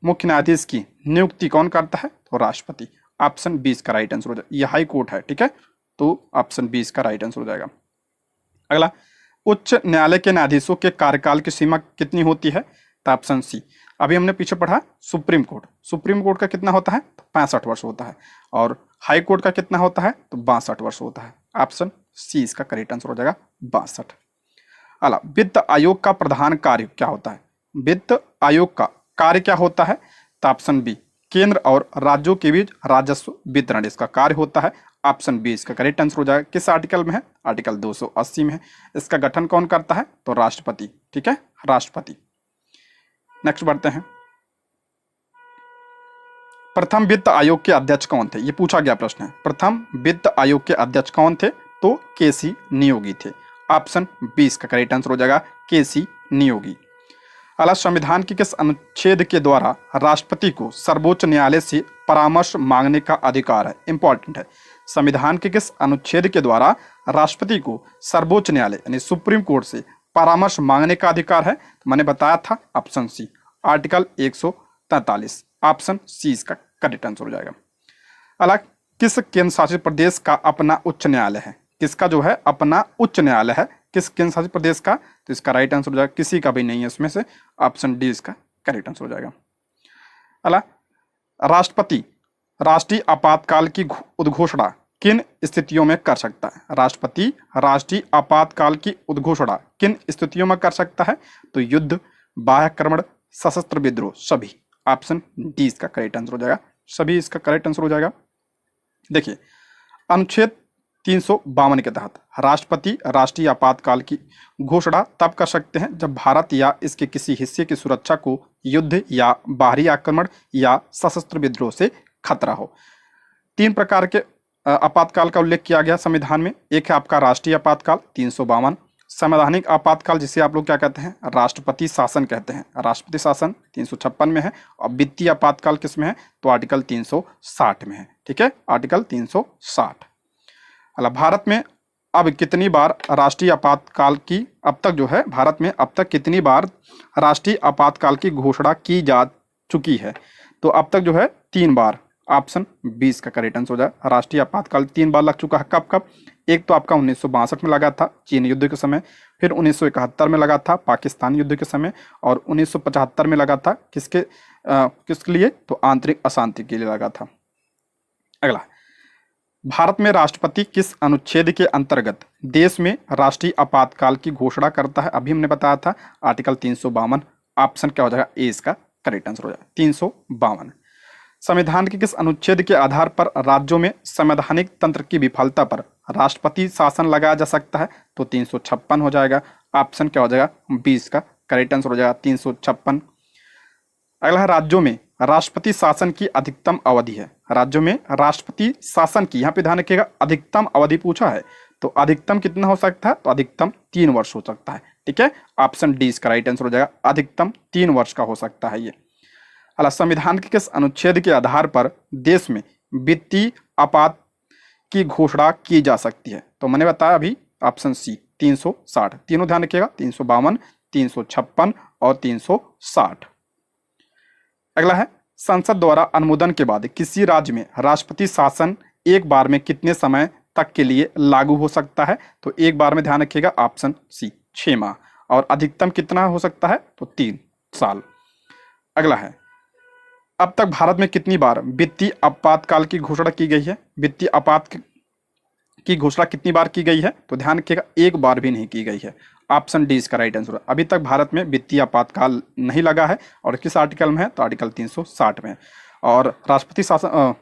मुख्य न्यायाधीश की नियुक्ति कौन करता है? तो राष्ट्रपति। ऑप्शन 20 का राइट आंसर हो जाएगा। ये हाई कोर्ट है। ठीक है, तो ऑप्शन 20 का राइट आंसर हो जाएगा। अगला, उच्च न्यायालय के न्यायाधीशों के कार्यकाल की सीमा कितनी होती है? तो ऑप्शन सी। अभी हमने पीछे पढ़ा सुप्रीम कोर्ट, सुप्रीम कोर्ट का कितना होता है? तो 65 वर्ष होता है। और हाई कोर्ट का कितना होता है? तो 62 वर्ष होता है। ऑप्शन सी इसका करेक्ट आंसर हो जाएगा, 62। अला वित्त आयोग का प्रधान कार्य क्या होता है? वित्त आयोग का कार्य क्या होता है? तो ऑप्शन बी, केंद्र और राज्यों के बीच राजस्व वितरण इसका कार्य होता है। ऑप्शन बी इसका करेक्ट आंसर हो जाएगा। किस आर्टिकल में है? आर्टिकल 280 में है। इसका गठन कौन करता है? तो राष्ट्रपति। ठीक है, राष्ट्रपति। नेक्स्ट बढ़ते हैं, प्रथम वित्त आयोग के अध्यक्ष कौन थे? ये पूछा गया प्रश्न है। प्रथम वित्त आयोग के अध्यक्ष कौन थे? तो के.सी. नियोगी थे। ऑप्शन 20 का करेक्ट आंसर हो जाएगा, के.सी. नियोगी। अला संविधान के किस अनुच्छेद के द्वारा राष्ट्रपति को सर्वोच्च न्यायालय से परामर्श मांगने का अधिकार है? इंपॉर्टेंट है। संविधान के किस अनुच्छेद के द्वारा राष्ट्रपति को सर्वोच्च न्यायालय यानी सुप्रीम कोर्ट से परामर्श मांगने का अधिकार है? तो मैंने बताया था option C, article 143। Option C इसका करेक्ट आंसर हो जाएगा। अला किस केंद्र शासित प्रदेश का अपना उच्च न्यायालय है? किसका जो है अपना उच्च न्यायालय है, किस केंद्र शासित प्रदेश का? तो इसका राइट आंसर हो जाएगा, किसी का भी नहीं है इसमें से, ऑप्शन डी इसका करेक्ट आंसर हो जाएगा। अगला, राष्ट्रपति राष्ट्रीय आपातकाल की उद्घोषणा किन स्थितियों में कर सकता है? राष्ट्रपति राष्ट्रीय आपातकाल की उद्घोषणा किन स्थितियों में कर सकता है? तो युद्ध, बाह्य आक्रमण, सशस्त्र विद्रोह, सभी। ऑप्शन डी इसका करेक्ट आंसर हो जाएगा, सभी इसका करेक्ट आंसर हो जाएगा। देखिए, अनुच्छेद 352 के तहत राष्ट्रपति राष्ट्रीय आपातकाल की घोषणा तब कर सकते हैं जब भारत या इसके किसी हिस्से की सुरक्षा को युद्ध या बाहरी आक्रमण या सशस्त्र विद्रोह से खतरा हो। 3 प्रकार के आपातकाल का उल्लेख किया गया संविधान में। एक है आपका राष्ट्रीय आपातकाल 352, संवैधानिक आपातकाल जिसे आप लोग क्या कहते हैं? राष्ट्रपति शासन कहते हैं, राष्ट्रपति शासन 356 में है। और वित्तीय आपातकाल किस में है? तो आर्टिकल 360 में है। ठीक है, आर्टिकल 360। अल्लाह, भारत में अब कितनी बार राष्ट्रीय आपातकाल की, अब तक जो है भारत में अब तक कितनी बार राष्ट्रीय आपातकाल की घोषणा की जा चुकी है? तो अब तक जो है 3 बार, ऑप्शन 20 का करेक्ट आंसर हो जाए। राष्ट्रीय आपातकाल 3 बार लग चुका है। कब कब? एक तो आपका 1962 में लगा था चीन युद्ध के समय, फिर 1971 में लगा था पाकिस्तान युद्ध के समय, और 1975 में लगा था किसके लिए? तो आंतरिक अशांति के लिए लगा था। अगला, भारत में राष्ट्रपति किस अनुच्छेद के अंतर्गत देश में राष्ट्रीय आपातकाल की घोषणा करता है? अभी हमने बताया था आर्टिकल 352। ऑप्शन क्या हो जाएगा? ए इसका करेक्ट आंसर हो जाएगा, 352। संविधान के किस अनुच्छेद के आधार पर राज्यों में संवैधानिक तंत्र की विफलता पर राष्ट्रपति शासन लगाया जा सकता है? तो 356 हो जाएगा। ऑप्शन क्या हो जाएगा? 20 का करेक्ट आंसर हो जाएगा, 356। अगला है, राज्यों में राष्ट्रपति शासन की अधिकतम अवधि है। राज्यों में राष्ट्रपति शासन की, यहाँ पे ध्यान रखिएगा, अधिकतम अवधि पूछा है, तो अधिकतम कितना हो सकता है? तो अधिकतम 3 वर्ष हो सकता है। ठीक है, ऑप्शन डी इसका राइट आंसर हो जाएगा, अधिकतम 3 वर्ष का हो सकता है ये। अगला, संविधान के किस अनुच्छेद के आधार पर देश में वित्तीय आपात की घोषणा की जा सकती है? तो मैंने बताया अभी, ऑप्शन सी 360। तीनों ध्यान रखिएगा, 352, 356 और 360। अगला है, संसद द्वारा अनुमोदन के बाद किसी राज्य में राष्ट्रपति शासन एक बार में कितने समय तक के लिए लागू हो सकता है? तो एक बार में ध्यान रखिएगा, ऑप्शन सी 6 माह, और अधिकतम कितना हो सकता है? तो 3 साल। अगला है, अब तक भारत में कितनी बार वित्तीय आपातकाल की घोषणा की गई है? वित्तीय आपात की घोषणा कितनी बार की गई है? तो ध्यान रखिएगा, एक बार भी नहीं की गई है। ऑप्शन डी इसका राइट आंसर है। अभी तक भारत में वित्तीय आपातकाल नहीं लगा है, और किस आर्टिकल में है? तो आर्टिकल 360 में। और राष्ट्रपति शासन,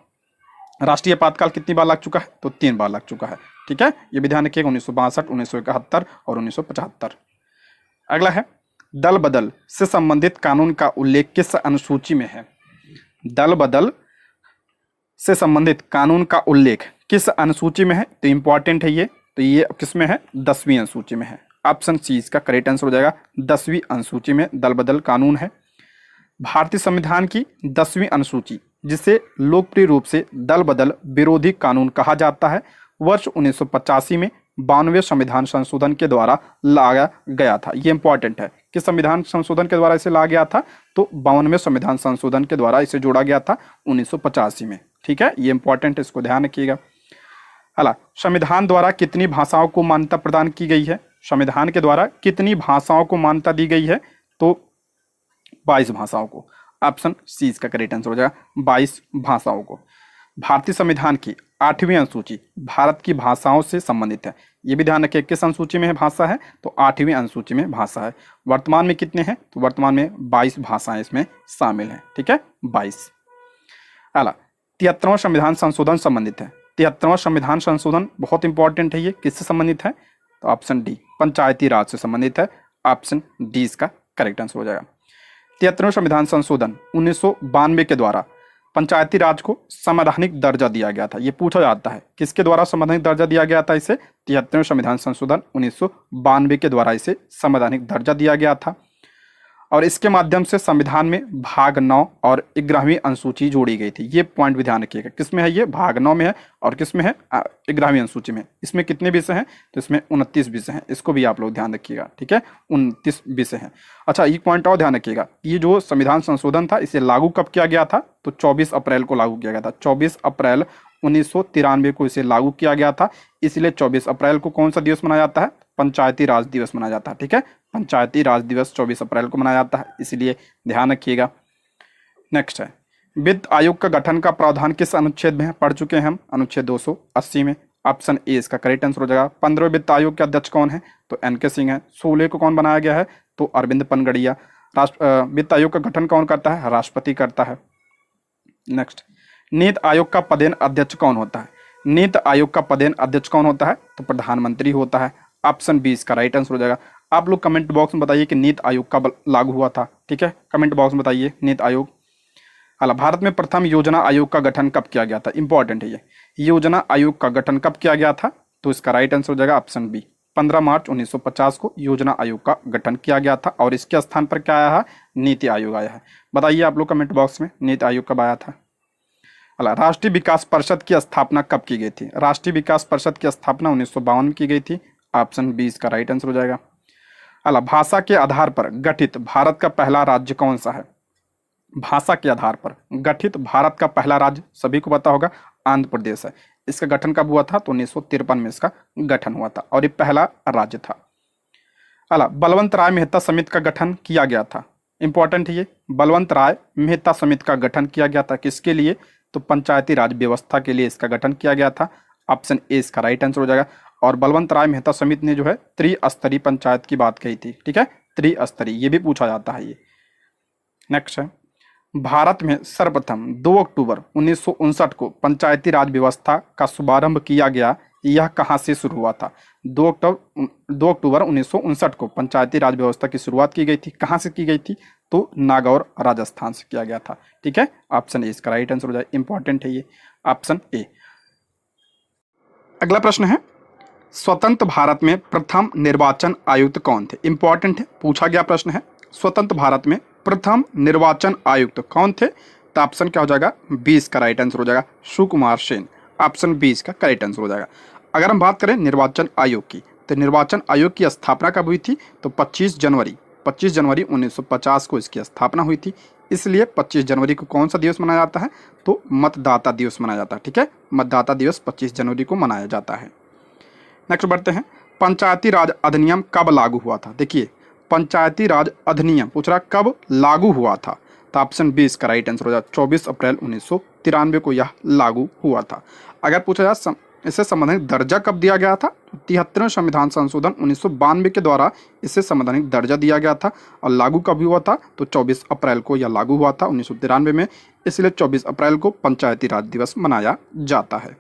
राष्ट्रीय आपातकाल कितनी बार लग चुका है? तो 3 बार लग चुका है। ठीक है, ये भी ध्यान रखिएगा, 1962, 1971 और 1975। अगला है, दल बदल से संबंधित कानून का उल्लेख किस अनुसूची में है? दल बदल से संबंधित कानून का उल्लेख किस अनुसूची में है? तो इंपॉर्टेंट है ये, तो ये किस में है? 10वीं अनुसूची में है। ऑप्शन सी इसका करेक्ट आंसर हो जाएगा, 10वीं अनुसूची में दल बदल कानून है। भारतीय संविधान की 10वीं अनुसूची, जिसे लोकप्रिय रूप से दल बदल विरोधी कानून कहा जाता है, वर्ष 1985 में 92वें संविधान संशोधन के द्वारा लाया गया था। ये इंपॉर्टेंट है, किस संविधान संशोधन के द्वारा इसे लाया गया था? तो 52वें संविधान संशोधन के द्वारा इसे जोड़ा गया था 1985 में। ठीक है, ये इंपॉर्टेंट है, इसको ध्यान रखिएगा। अला, संविधान द्वारा कितनी भाषाओं को मान्यता प्रदान की गई है? संविधान के द्वारा कितनी भाषाओं को मान्यता दी गई है? तो 22 भाषाओं को। ऑप्शन सी इसका करेक्ट आंसर हो जाएगा, 22 भाषाओं को। भारतीय संविधान की 8वीं अनुसूची भारत की भाषाओं से संबंधित है। ये भी ध्यान रखिए, किस अनुसूची में भाषा है? तो 8वीं अनुसूची में भाषा है। वर्तमान में कितने हैं? तो वर्तमान में 22 भाषाएं इसमें शामिल हैं। ठीक है, 22। अगला, 73वां संविधान संशोधन संबंधित है। 73वां संविधान संशोधन बहुत इंपॉर्टेंट है, ये किससे संबंधित है? तो ऑप्शन डी पंचायती राज से संबंधित है। ऑप्शन डी इसका करेक्ट आंसर हो जाएगा। 73वां संविधान संशोधन 1992 के द्वारा पंचायती राज को संवैधानिक दर्जा दिया गया था। ये पूछा जाता है, किसके द्वारा संवैधानिक दर्जा दिया गया था इसे? 73वें संविधान संशोधन 1992 के द्वारा इसे संवैधानिक दर्जा दिया गया था। और इसके माध्यम से संविधान में भाग 9 और 11वीं अनुसूची जोड़ी गई थी। ये पॉइंट भी ध्यान रखिएगा, किसमें है? ये भाग 9 में है, और किसमें है? 11वीं अनुसूची में। इसमें कितने विषय हैं? तो इसमें 29 विषय हैं, इसको भी आप लोग ध्यान रखिएगा। ठीक है, 29 विषय हैं। अच्छा, एक पॉइंट और ध्यान रखिएगा, ये जो संविधान संशोधन था इसे लागू कब किया गया था? तो 24 अप्रैल को लागू किया गया था। 24 अप्रैल 1993 को इसे लागू किया गया था। इसलिए 24 अप्रैल को कौन सा दिवस मनाया जाता है? पंचायती राज दिवस मनाया जाता है। ठीक है, पंचायती राज दिवस 24 अप्रैल को मनाया जाता है, इसलिए ध्यान रखिएगा। नेक्स्ट है, वित्त आयोग का गठन का प्रावधान किस अनुच्छेद में है? पढ़ चुके हैं हम, अनुच्छेद 280 में। ऑप्शन ए इसका करेक्ट आंसर हो जाएगा। 15वें वित्त आयोग के अध्यक्ष कौन है? तो एन.के. सिंह है। 16 को कौन बनाया गया है? तो अरविंद पनगड़िया। वित्त आयोग का गठन कौन करता है? राष्ट्रपति करता है। नेक्स्ट, नीति आयोग का पदेन अध्यक्ष कौन होता है? नीति आयोग का पदेन अध्यक्ष कौन होता है? तो प्रधानमंत्री होता है। ऑप्शन बी इसका राइट आंसर हो जाएगा। आप लोग कमेंट बॉक्स में बताइए कि नीति आयोग कब लागू हुआ था। ठीक है, कमेंट बॉक्स में बताइए नीति आयोग। हालांकि भारत में प्रथम योजना आयोग का गठन कब किया गया था? इंपॉर्टेंट है ये, योजना आयोग का गठन कब किया गया था? तो इसका राइट आंसर हो जाएगा ऑप्शन बी। 15 मार्च 1950 को योजना आयोग का गठन किया गया था और इसके स्थान पर क्या आया है? नीति आयोग आया है। बताइए आप लोग कमेंट बॉक्स में नीति आयोग कब आया था। राष्ट्रीय विकास परिषद की स्थापना कब की गई थी? राष्ट्रीय विकास परिषद की स्थापना 1952 में की गई थी। ऑप्शन बी इसका राइट आंसर हो जाएगा। भाषा के आधार पर गठित भारत का पहला राज्य कौन सा है? भाषा के आधार पर गठित भारत का पहला राज्य सभी को पता होगा, आंध्र प्रदेश है। इसका गठन कब हुआ था? तो 1953 में इसका गठन हुआ था और ये पहला राज्य था। बलवंत राय मेहता समिति का गठन किया गया था। इंपॉर्टेंट है ये, बलवंत राय मेहता समिति का गठन किया गया था किसके लिए? तो पंचायती राज व्यवस्था के लिए इसका गठन किया गया था। ऑप्शन ए इसका राइट आंसर हो जाएगा। और बलवंत राय मेहता समिति ने जो है त्रिस्तरीय पंचायत की बात कही थी। ठीक है, त्रिस्तरीय, ये भी पूछा जाता है ये। नेक्स्ट है, भारत में सर्वप्रथम 2 अक्टूबर 1959 को पंचायती राज व्यवस्था का शुभारंभ किया गया, यह कहां से शुरू हुआ था? 2 अक्टूबर 1959 को पंचायती राज व्यवस्था की शुरुआत की गई थी। कहां से की गई थी? तो नागौर राजस्थान से किया गया था। ठीक है, ऑप्शन ए इसका राइट आंसर हो जाए। इंपॉर्टेंट है ये, ऑप्शन ए। अगला प्रश्न है, स्वतंत्र भारत में प्रथम निर्वाचन आयुक्त कौन थे? इंपॉर्टेंट है, पूछा गया प्रश्न है। स्वतंत्र भारत में प्रथम निर्वाचन आयुक्त कौन थे? तो ऑप्शन क्या हो जाएगा? 20 का राइट आंसर हो जाएगा सुकुमार सेन। ऑप्शन 20 का करेक्ट आंसर हो जाएगा। अगर हम बात करें निर्वाचन आयोग की, तो निर्वाचन आयोग की स्थापना कब हुई थी? तो 25 जनवरी 1950 को इसकी स्थापना हुई थी। इसलिए 25 जनवरी को कौन सा दिवस मनाया जाता है? तो मतदाता दिवस मनाया जाता है। ठीक है, मतदाता दिवस 25 जनवरी को मनाया जाता है। नेक्स्ट बढ़ते हैं, पंचायती राज अधिनियम कब लागू हुआ था? देखिए, पंचायती राज अधिनियम पूछ रहा कब लागू हुआ था? तो ऑप्शन बी इसका राइट आंसर हो जाए 24 अप्रैल 1993 को यह लागू हुआ था। अगर पूछा जाए इससे संवैधानिक दर्जा कब दिया गया था? तो 73वें संविधान संशोधन 1992 के द्वारा इसे संवैधानिक दर्जा दिया गया था। और लागू कब हुआ था? तो 24 अप्रैल को यह लागू हुआ था 1993 में। इसलिए 24 अप्रैल को पंचायती राज दिवस मनाया जाता है।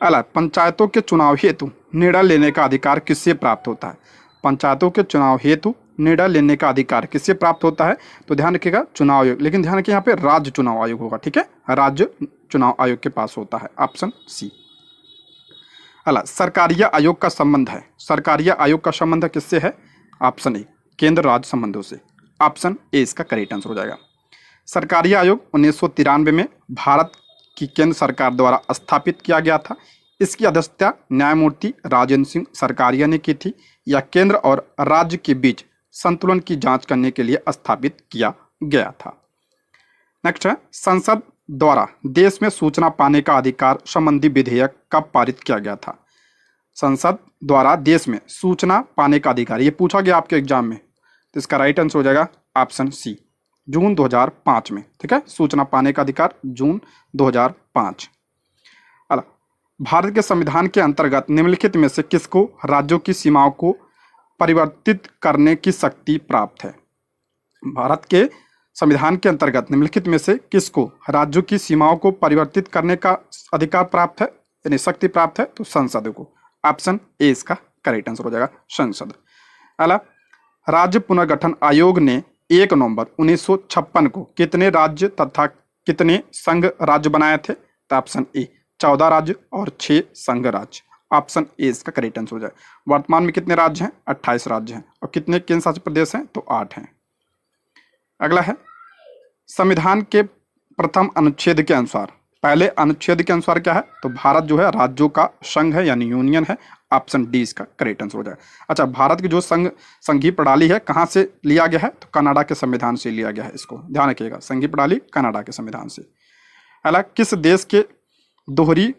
पंचायतों के चुनाव हेतु निर्णय लेने का अधिकार किससे प्राप्त होता है? पंचायतों के चुनाव हेतु निर्णय लेने का अधिकार किससे प्राप्त होता है? तो ध्यान रखिएगा चुनाव आयोग, लेकिन ध्यान रखिए यहाँ पे राज्य चुनाव आयोग होगा। ठीक है, राज्य चुनाव आयोग के पास होता है। Option C. सरकारीय आयोग का संबंध है, सरकारीय आयोग का संबंध किससे है? ऑप्शन ए केंद्र राज्य संबंधों से। ऑप्शन ए इसका करेक्ट आंसर हो जाएगा। सरकारीय आयोग 1993 में भारत की केंद्र सरकार द्वारा स्थापित किया गया था। इसकी अध्यक्षता न्यायमूर्ति राजेंद्र सिंह सरकारिया ने की थी। यह केंद्र और राज्य के बीच संतुलन की जांच करने के लिए स्थापित किया गया था। नेक्स्ट है, संसद द्वारा देश में सूचना पाने का अधिकार संबंधी विधेयक कब पारित किया गया था? संसद द्वारा देश में सूचना पाने का अधिकार, ये पूछा गया आपके एग्जाम में, तो इसका राइट आंसर हो जाएगा ऑप्शन सी, जून 2005 में। ठीक है, सूचना पाने का अधिकार जून 2005। भारत के संविधान के अंतर्गत निम्नलिखित में से किसको राज्यों की सीमाओं को परिवर्तित करने की शक्ति प्राप्त है? भारत के संविधान के अंतर्गत निम्नलिखित में से किसको राज्यों की सीमाओं को परिवर्तित करने का अधिकार प्राप्त है, यानी शक्ति प्राप्त है? तो संसद को। ऑप्शन ए इसका करेक्ट आंसर हो जाएगा, संसद। राज्य पुनर्गठन आयोग ने 1 नवंबर 1956 को कितने राज्य तथा कितने संघ राज्य बनाए थे? तो ऑप्शन ए 14 राज्य और 6 संघ राज्य। ऑप्शन ए इसका करेक्ट आंसर हो जाए। वर्तमान में कितने राज्य हैं? 28 राज्य हैं। और कितने केंद्र शासित प्रदेश हैं? तो 8 हैं। अगला है, संविधान के प्रथम अनुच्छेद के अनुसार, पहले अनुच्छेद के अनुसार क्या है? तो भारत जो है राज्यों का संघ है, यानी यूनियन है। ऑप्शन डी इसका करेक्ट आंसर हो जाए। अच्छा, भारत की जो संघीय प्रणाली है कहाँ से लिया गया है? तो कनाडा के संविधान से लिया गया है। इसको ध्यान रखिएगा, संघीय प्रणाली कनाडा के संविधान से। अगला, किस देश के दोहरी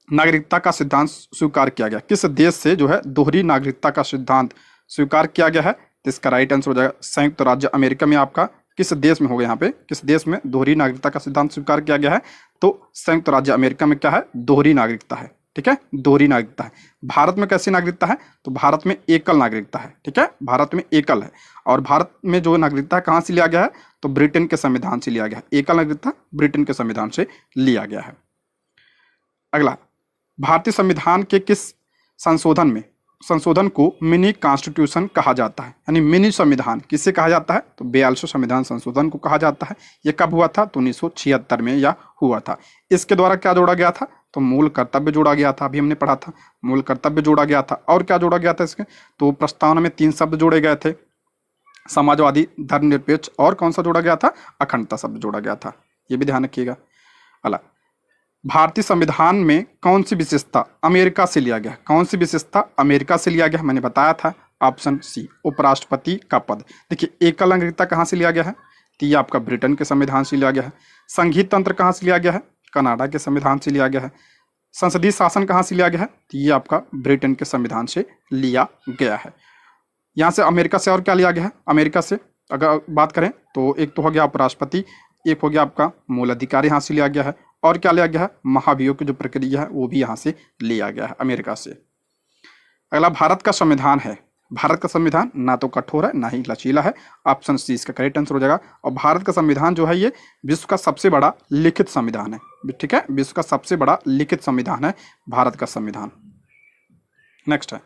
नागरिकता का सिद्धांत स्वीकार किया गया? किस देश से जो है दोहरी नागरिकता का सिद्धांत स्वीकार किया गया है? तो इसका राइट आंसर हो जाएगा संयुक्त राज्य अमेरिका में। आपका किस देश में होगा यहाँ पे, किस देश में दोहरी नागरिकता का सिद्धांत स्वीकार किया गया है? तो संयुक्त राज्य अमेरिका में क्या है? दोहरी नागरिकता है। ठीक है, दोहरी नागरिकता है। भारत में कैसी नागरिकता है? तो भारत में एकल नागरिकता है। ठीक है, भारत में एकल है। और भारत में जो नागरिकता कहाँ से लिया गया है? तो ब्रिटेन के संविधान से लिया गया है। एकल नागरिकता ब्रिटेन के संविधान से लिया गया है। अगला, भारतीय संविधान के किस संशोधन को मिनी कॉन्स्टिट्यूशन कहा जाता है? यानी मिनी संविधान किसे कहा जाता है? तो 42 संविधान संशोधन को कहा जाता है। यह कब हुआ था? तो 1976 में यह हुआ था। इसके द्वारा क्या जोड़ा गया था? तो मूल कर्तव्य जोड़ा गया था। अभी हमने पढ़ा था, मूल कर्तव्य जोड़ा गया था। और क्या जोड़ा गया था इसके? तो प्रस्तावना में 3 शब्द जोड़े गए थे, समाजवादी, धर्मनिरपेक्ष, और कौन सा जोड़ा गया था? अखंडता शब्द जोड़ा गया था। ये भी ध्यान रखिएगा। अला, भारतीय संविधान में कौन सी विशेषता अमेरिका से लिया गया? कौन सी विशेषता अमेरिका से लिया गया? मैंने बताया था, ऑप्शन सी, उपराष्ट्रपति का पद। देखिए, एकल नागरिकता कहाँ से लिया गया है? तो ये आपका ब्रिटेन के संविधान से लिया गया है। संघीय तंत्र कहाँ से लिया गया है? कनाडा के संविधान से लिया गया है। संसदीय शासन कहाँ से लिया गया है? तो ये आपका ब्रिटेन के संविधान से लिया गया है। यहाँ से अमेरिका से और क्या लिया गया है? अमेरिका से अगर बात करें तो एक तो हो गया उपराष्ट्रपति, एक हो गया आपका मूल अधिकार, यहाँ से लिया गया है। और क्या लिया गया है? महाभियोग की जो प्रक्रिया है वो भी यहाँ से लिया गया है, अमेरिका से। अगला, भारत का संविधान है। भारत का संविधान ना तो कठोर है ना ही लचीला है। ऑप्शन सी इसका करेक्ट आंसर हो जाएगा। और भारत का संविधान जो है ये विश्व का सबसे बड़ा लिखित संविधान है। ठीक है, विश्व का सबसे बड़ा लिखित संविधान है भारत का संविधान। नेक्स्ट है,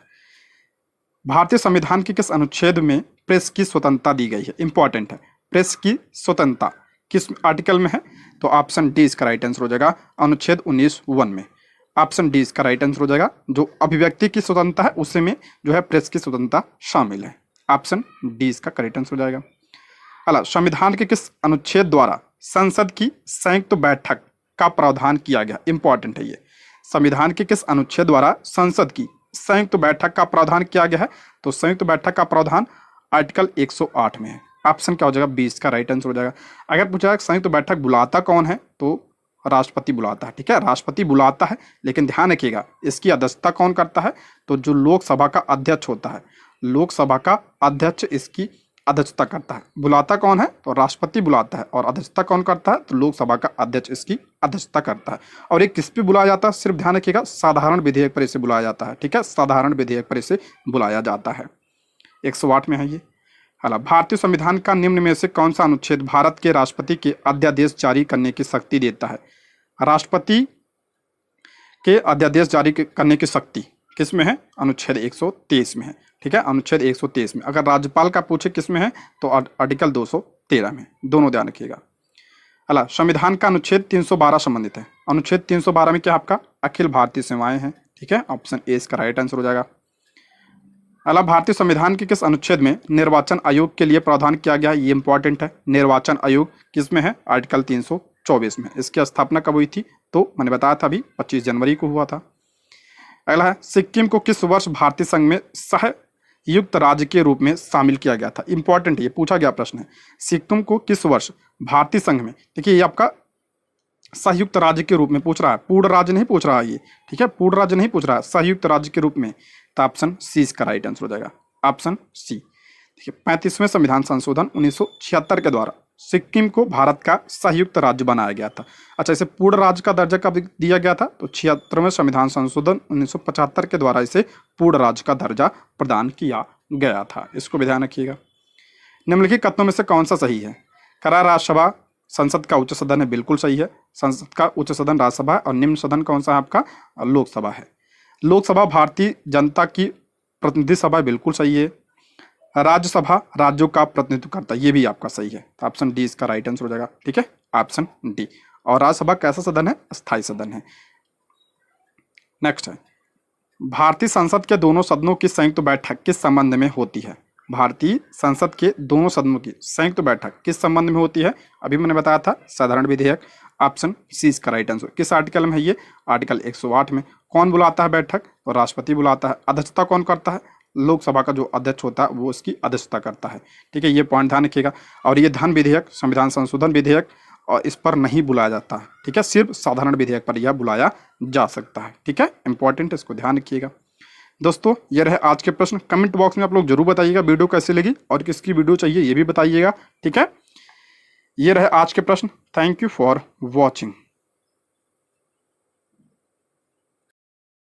भारतीय संविधान के किस अनुच्छेद में प्रेस की स्वतंत्रता दी गई है? इंपॉर्टेंट है, प्रेस की स्वतंत्रता किस आर्टिकल में है? तो ऑप्शन डी इसका राइट आंसर हो जाएगा, अनुच्छेद 19(1) में। ऑप्शन डी इसका राइट आंसर हो जाएगा। जो अभिव्यक्ति की स्वतंत्रता है उसी में जो है प्रेस की स्वतंत्रता शामिल है। ऑप्शन डी इसका करेक्ट आंसर हो जाएगा। अला, संविधान के किस अनुच्छेद द्वारा संसद की संयुक्त बैठक का प्रावधान किया गया? इंपॉर्टेंट है ये। संविधान के किस अनुच्छेद द्वारा संसद की संयुक्त बैठक का प्रावधान किया गया है? तो संयुक्त बैठक का प्रावधान आर्टिकल 108 में है। ऑप्शन क्या हो जाएगा? 20 का राइट आंसर हो जाएगा। अगर पूछा जाए संयुक्त बैठक बुलाता कौन है? तो राष्ट्रपति बुलाता है। ठीक है, राष्ट्रपति बुलाता है, लेकिन ध्यान रखिएगा इसकी अध्यक्षता कौन करता है? तो जो लोकसभा का अध्यक्ष होता है, लोकसभा का अध्यक्ष इसकी अध्यक्षता करता है। बुलाता कौन है? तो राष्ट्रपति बुलाता है। और अध्यक्षता कौन करता है? तो लोकसभा का अध्यक्ष इसकी अध्यक्षता करता है। और ये किस पे बुलाया जाता है? सिर्फ ध्यान रखिएगा, साधारण विधेयक पर इसे बुलाया जाता है। ठीक है, साधारण विधेयक पर इसे बुलाया जाता है। 108 में है ये। हाला, भारतीय संविधान का निम्न में से कौन सा अनुच्छेद भारत के राष्ट्रपति के अध्यादेश जारी करने की शक्ति देता है? राष्ट्रपति के अध्यादेश जारी करने की शक्ति किस में है? अनुच्छेद 123 में है। ठीक है, अनुच्छेद 123 में। अगर राज्यपाल का पूछे किस में है तो आर्टिकल 213 में। दोनों ध्यान रखिएगा। अला, संविधान का अनुच्छेद 312 संबंधित है। अनुच्छेद 312 में क्या आपका? अखिल भारतीय सेवाएं हैं। ठीक है, ऑप्शन ए इसका राइट आंसर हो जाएगा। अला, भारतीय संविधान के किस अनुच्छेद में निर्वाचन आयोग के लिए प्रावधान किया गया है? ये इंपॉर्टेंट है। निर्वाचन आयोग किस में है? आर्टिकल 324 में। इसकी स्थापना कब हुई थी? तो मैंने बताया था अभी 25 जनवरी को हुआ था। अगला है, सिक्किम को किस वर्ष भारतीय संघ में सहयुक्त राज्य के रूप में शामिल किया गया था? इंपॉर्टेंट है, ये पूछा गया प्रश्न है। सिक्किम को किस वर्ष भारतीय संघ में, देखिए ये आपका संयुक्त राज्य के रूप में पूछ रहा है, पूर्ण राज्य नहीं पूछ रहा है ये। ठीक है, पूर्ण राज्य नहीं पूछ रहा है, संयुक्त राज्य के रूप में। तो ऑप्शन सी इसका राइट आंसर हो जाएगा। Option C. देखिए, 35वें संविधान संशोधन 1976 के द्वारा सिक्किम को भारत का संयुक्त राज्य बनाया गया था। अच्छा, इसे पूर्ण राज्य का दर्जा कब दिया गया था? तो 76वें संविधान संशोधन 1975 के द्वारा इसे पूर्ण राज्य का दर्जा प्रदान किया गया था। इसको भी ध्यान रखिएगा। निम्नलिखित कथनों में से कौन सा सही है? करा राज्यसभा संसद का उच्च सदन है, बिल्कुल सही है। संसद का उच्च सदन राज्यसभा है और निम्न सदन कौन सा है आपका? लोकसभा है। लोकसभा भारतीय जनता की प्रतिनिधि सभा, बिल्कुल सही है। राज्यसभा राज्यों का प्रतिनिधित्व करता है, ये भी आपका सही है। तो ऑप्शन डी इसका राइट आंसर हो जाएगा। ठीक है, ऑप्शन डी। और राज्यसभा कैसा सदन है? स्थायी सदन है। नेक्स्ट है, भारतीय संसद के दोनों सदनों की संयुक्त बैठक किस संबंध में होती है? भारतीय संसद के दोनों सदनों की संयुक्त बैठक किस संबंध में होती है? अभी मैंने बताया था, साधारण विधेयक। ऑप्शन सी इसका राइट आंसर। किस आर्टिकल में है ये? आर्टिकल 108 में। कौन बुलाता है बैठक? तो राष्ट्रपति बुलाता है। अध्यक्षता कौन करता है? लोकसभा का जो अध्यक्ष होता है वो उसकी अध्यक्षता करता है। ठीक है, ये पॉइंट ध्यान रखिएगा। और ये धन विधेयक, संविधान संशोधन विधेयक और इस पर नहीं बुलाया जाता है। ठीक है, सिर्फ साधारण विधेयक पर यह बुलाया जा सकता है। ठीक है, इंपॉर्टेंट, इसको ध्यान रखिएगा। दोस्तों ये रहे आज के प्रश्न। कमेंट बॉक्स में आप लोग जरूर बताइएगा वीडियो कैसी लगी और किसकी वीडियो चाहिए ये भी बताइएगा। ठीक है, ये रहे आज के प्रश्न। Thank you for watching.